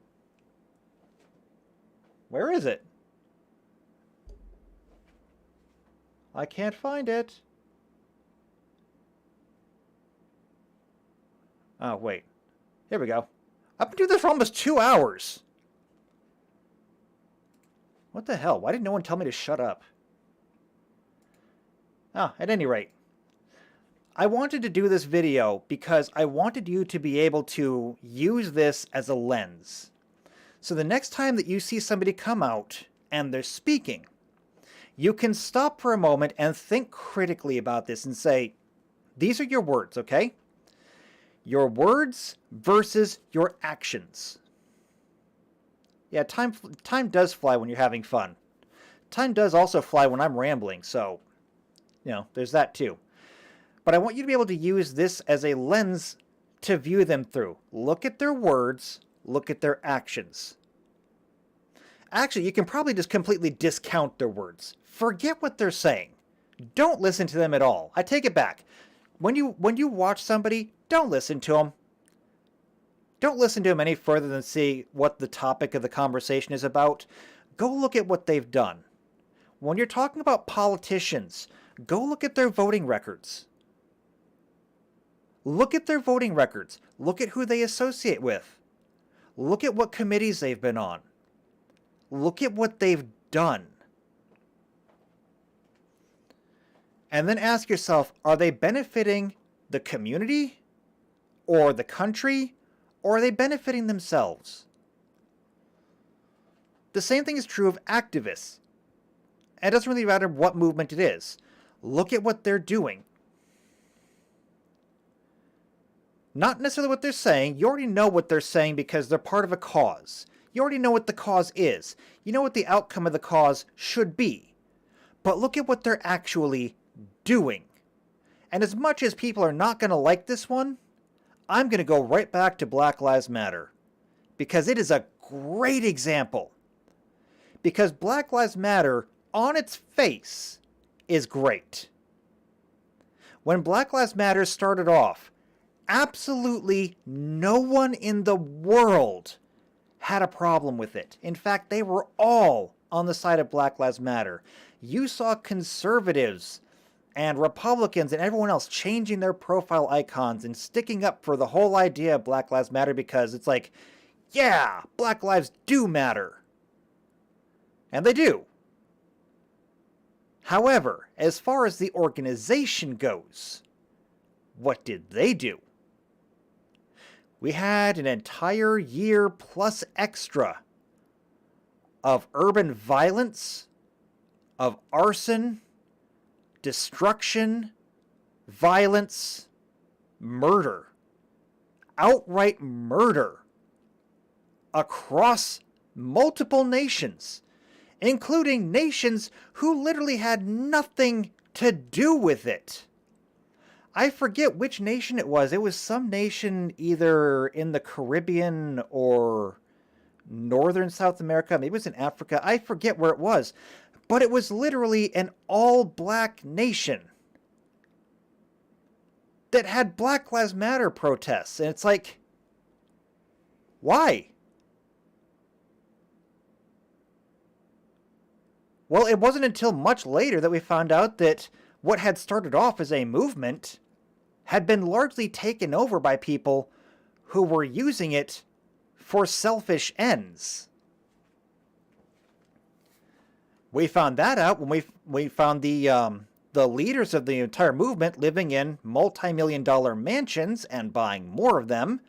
[SPEAKER 1] Where is it? I can't find it. Oh, wait. Here we go. I've been doing this for almost 2 hours. What the hell? Why did no one tell me to shut up? At any rate. I wanted to do this video because I wanted you to be able to use this as a lens. So the next time that you see somebody come out and they're speaking, you can stop for a moment and think critically about this and say, these are your words, okay? Your words versus your actions. Yeah, time does fly when you're having fun. Time does also fly when I'm rambling, so, there's that too. But I want you to be able to use this as a lens to view them through. Look at their words, look at their actions. Actually, you can probably just completely discount their words. Forget what they're saying. Don't listen to them at all. I take it back. When you watch somebody, don't listen to them. Don't listen to them any further than see what the topic of the conversation is about. Go look at what they've done. When you're talking about politicians, go look at their voting records. Look at their voting records. Look at who they associate with. Look at what committees they've been on. Look at what they've done. And then ask yourself, are they benefiting the community or the country, or are they benefiting themselves? The same thing is true of activists. It doesn't really matter what movement it is. Look at what they're doing. Not necessarily what they're saying. You already know what they're saying because they're part of a cause. You already know what the cause is. You know what the outcome of the cause should be. But look at what they're actually doing. And as much as people are not going to like this one, I'm going to go right back to Black Lives Matter. Because it is a great example. Because Black Lives Matter, on its face, is great. When Black Lives Matter started off, absolutely no one in the world had a problem with it. In fact, they were all on the side of Black Lives Matter. You saw conservatives and Republicans and everyone else changing their profile icons and sticking up for the whole idea of Black Lives Matter because it's like, yeah, Black lives do matter. And they do. However, as far as the organization goes, what did they do? We had an entire year plus extra of urban violence, of arson, destruction, violence, murder, outright murder across multiple nations, including nations who literally had nothing to do with it. I forget which nation it was. It was some nation either in the Caribbean or northern South America. Maybe it was in Africa. I forget where it was. But it was literally an all-black nation that had Black Lives Matter protests. And it's like, why? Well, it wasn't until much later that we found out that what had started off as a movement had been largely taken over by people who were using it for selfish ends. We found that out when we found the leaders of the entire movement living in multi-million-dollar mansions and buying more of them.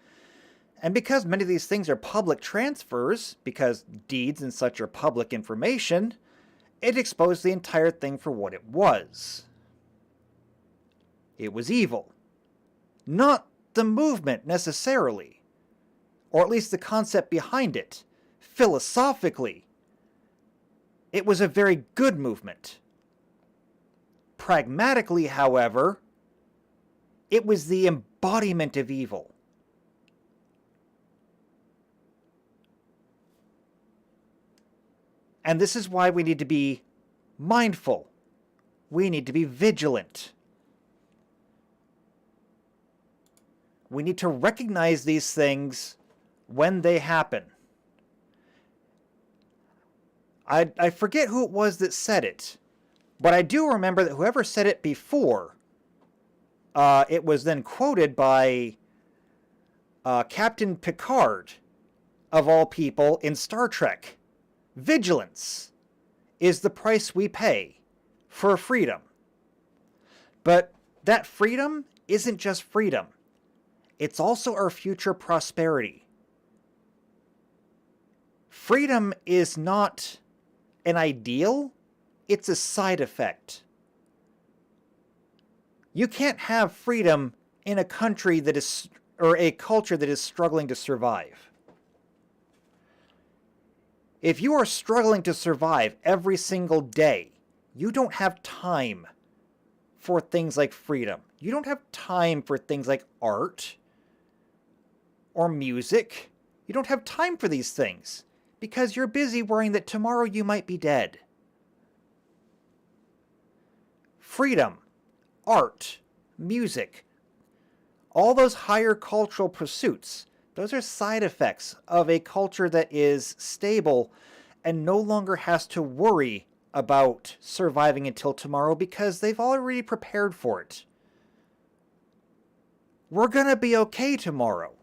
[SPEAKER 1] And because many of these things are public transfers, because deeds and such are public information, it exposed the entire thing for what it was. It was evil. Not the movement necessarily, or at least the concept behind it. Philosophically, it was a very good movement. Pragmatically, however, it was the embodiment of evil. And this is why we need to be mindful. We need to be vigilant. We need to recognize these things when they happen. I forget who it was that said it, but I do remember that whoever said it before, it was then quoted by Captain Picard, of all people, in Star Trek. Vigilance is the price we pay for freedom. But that freedom isn't just freedom. It's also our future prosperity. Freedom is not an ideal, it's a side effect. You can't have freedom in a country that is, or a culture that is struggling to survive. If you are struggling to survive every single day, you don't have time for things like freedom. You don't have time for things like art or music. You don't have time for these things because you're busy worrying that tomorrow you might be dead. Freedom, art, music, all those higher cultural pursuits, those are side effects of a culture that is stable and no longer has to worry about surviving until tomorrow because they've already prepared for it. We're going to be okay tomorrow.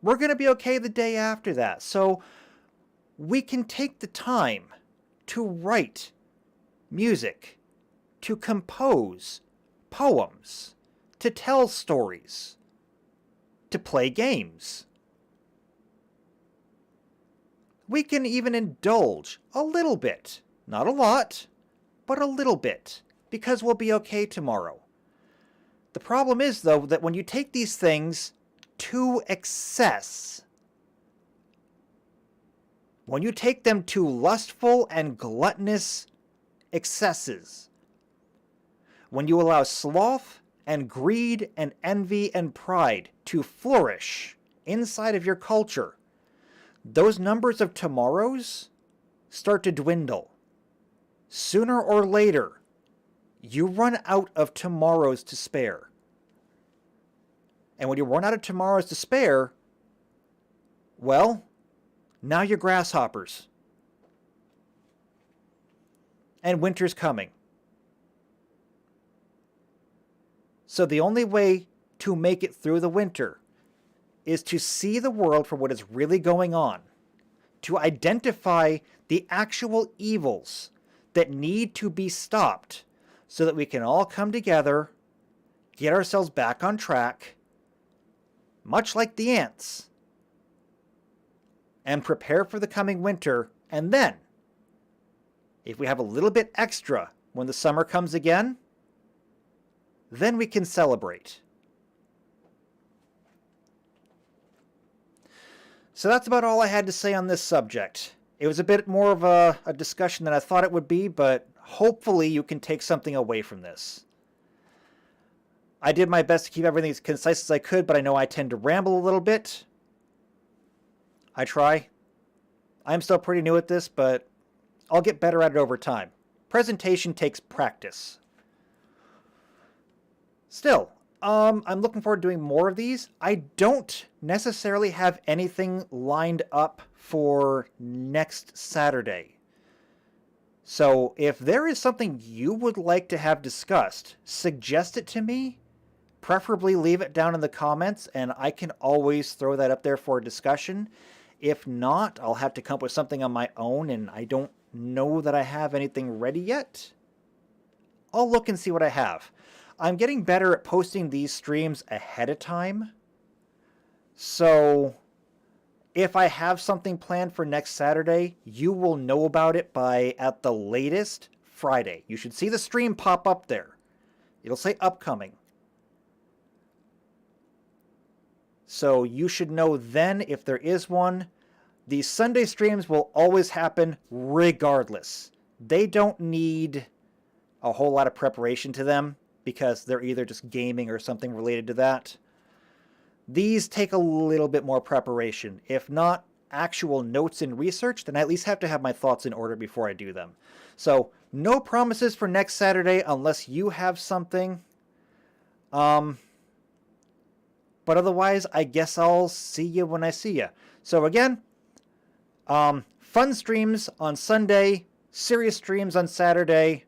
[SPEAKER 1] We're going to be okay the day after that. So we can take the time to write music, to compose poems, to tell stories, to play games. We can even indulge a little bit, not a lot, but a little bit, because we'll be okay tomorrow. The problem is, though, that when you take these things to excess, when you take them to lustful and gluttonous excesses, when you allow sloth and greed and envy and pride to flourish inside of your culture, those numbers of tomorrows start to dwindle. Sooner or later, you run out of tomorrows to spare. And when you run out of tomorrows to spare, well, now you're grasshoppers. And winter's coming. So the only way to make it through the winter is to see the world for what is really going on, to identify the actual evils that need to be stopped so that we can all come together, get ourselves back on track, much like the ants, and prepare for the coming winter. And then, if we have a little bit extra when the summer comes again, then we can celebrate. So that's about all I had to say on this subject. It was a bit more of a discussion than I thought it would be, but hopefully you can take something away from this. I did my best to keep everything as concise as I could, but I know I tend to ramble a little bit. I try. I'm still pretty new at this, but I'll get better at it over time. Presentation takes practice. Still, I'm looking forward to doing more of these. I don't necessarily have anything lined up for next Saturday. So if there is something you would like to have discussed, suggest it to me. Preferably leave it down in the comments, and I can always throw that up there for a discussion. If not, I'll have to come up with something on my own, and I don't know that I have anything ready yet. I'll look and see what I have. I'm getting better at posting these streams ahead of time. So if I have something planned for next Saturday, you will know about it by, at the latest, Friday. You should see the stream pop up there. It'll say upcoming. So you should know then if there is one. These Sunday streams will always happen regardless. They don't need a whole lot of preparation to them because they're either just gaming or something related to that. These take a little bit more preparation. If not actual notes and research, then I at least have to have my thoughts in order before I do them. So no promises for next Saturday unless you have something. But otherwise, I guess I'll see you when I see you. So again, fun streams on Sunday, serious streams on Saturday.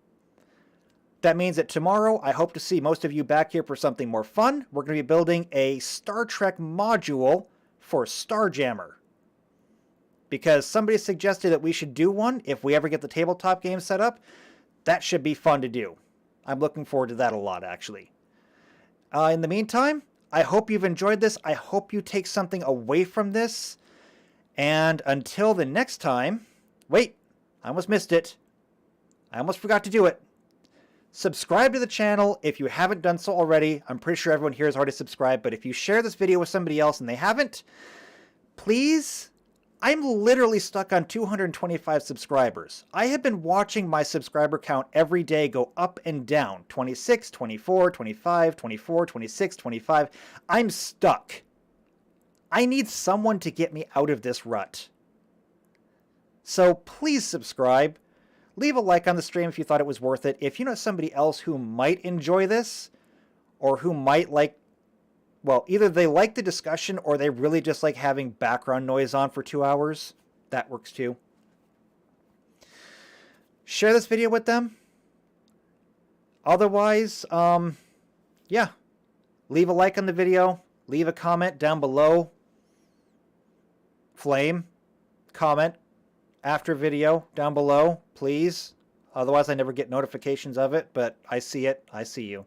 [SPEAKER 1] That means that tomorrow, I hope to see most of you back here for something more fun. We're going to be building a Star Trek module for Starjammer. Because somebody suggested that we should do one if we ever get the tabletop game set up. That should be fun to do. I'm looking forward to that a lot, actually. In the meantime, I hope you've enjoyed this. I hope you take something away from this. And until the next time... Wait, I almost missed it. I almost forgot to do it. Subscribe to the channel if you haven't done so already. I'm pretty sure everyone here has already subscribed, but if you share this video with somebody else and they haven't, please, I'm literally stuck on 225 subscribers. I have been watching my subscriber count every day go up and down. 26, 24, 25, 24, 26, 25. I'm stuck. I need someone to get me out of this rut. So please subscribe. Leave a like on the stream if you thought it was worth it. If you know somebody else who might enjoy this, or who might like, well, either they like the discussion or they really just like having background noise on for 2 hours, that works too. Share this video with them. Otherwise, yeah, leave a like on the video, leave a comment down below. Flame, comment after video down below, please. Otherwise, I never get notifications of it, but I see it. I see you.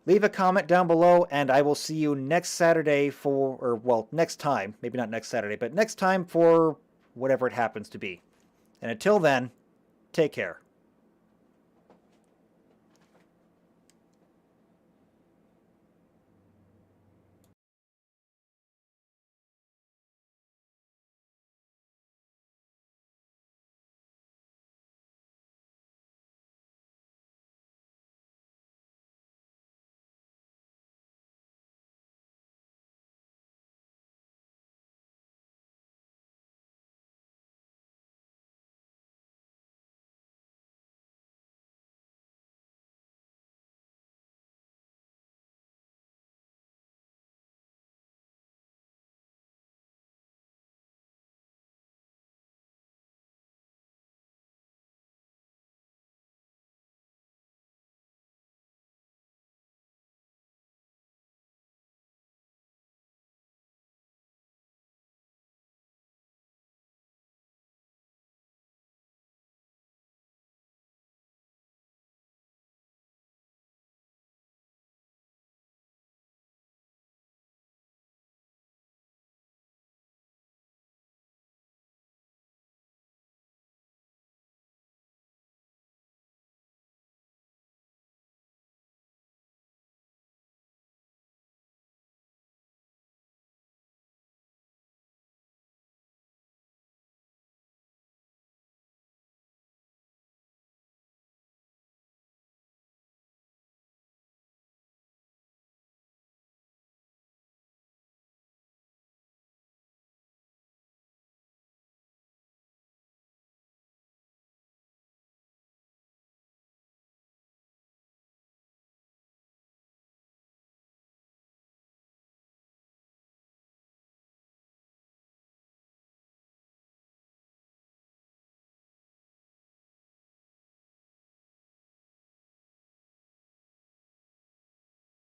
[SPEAKER 1] Leave a comment down below, and I will see you next Saturday for, or well, next time. Maybe not next Saturday, but next time for whatever it happens to be. And until then, take care.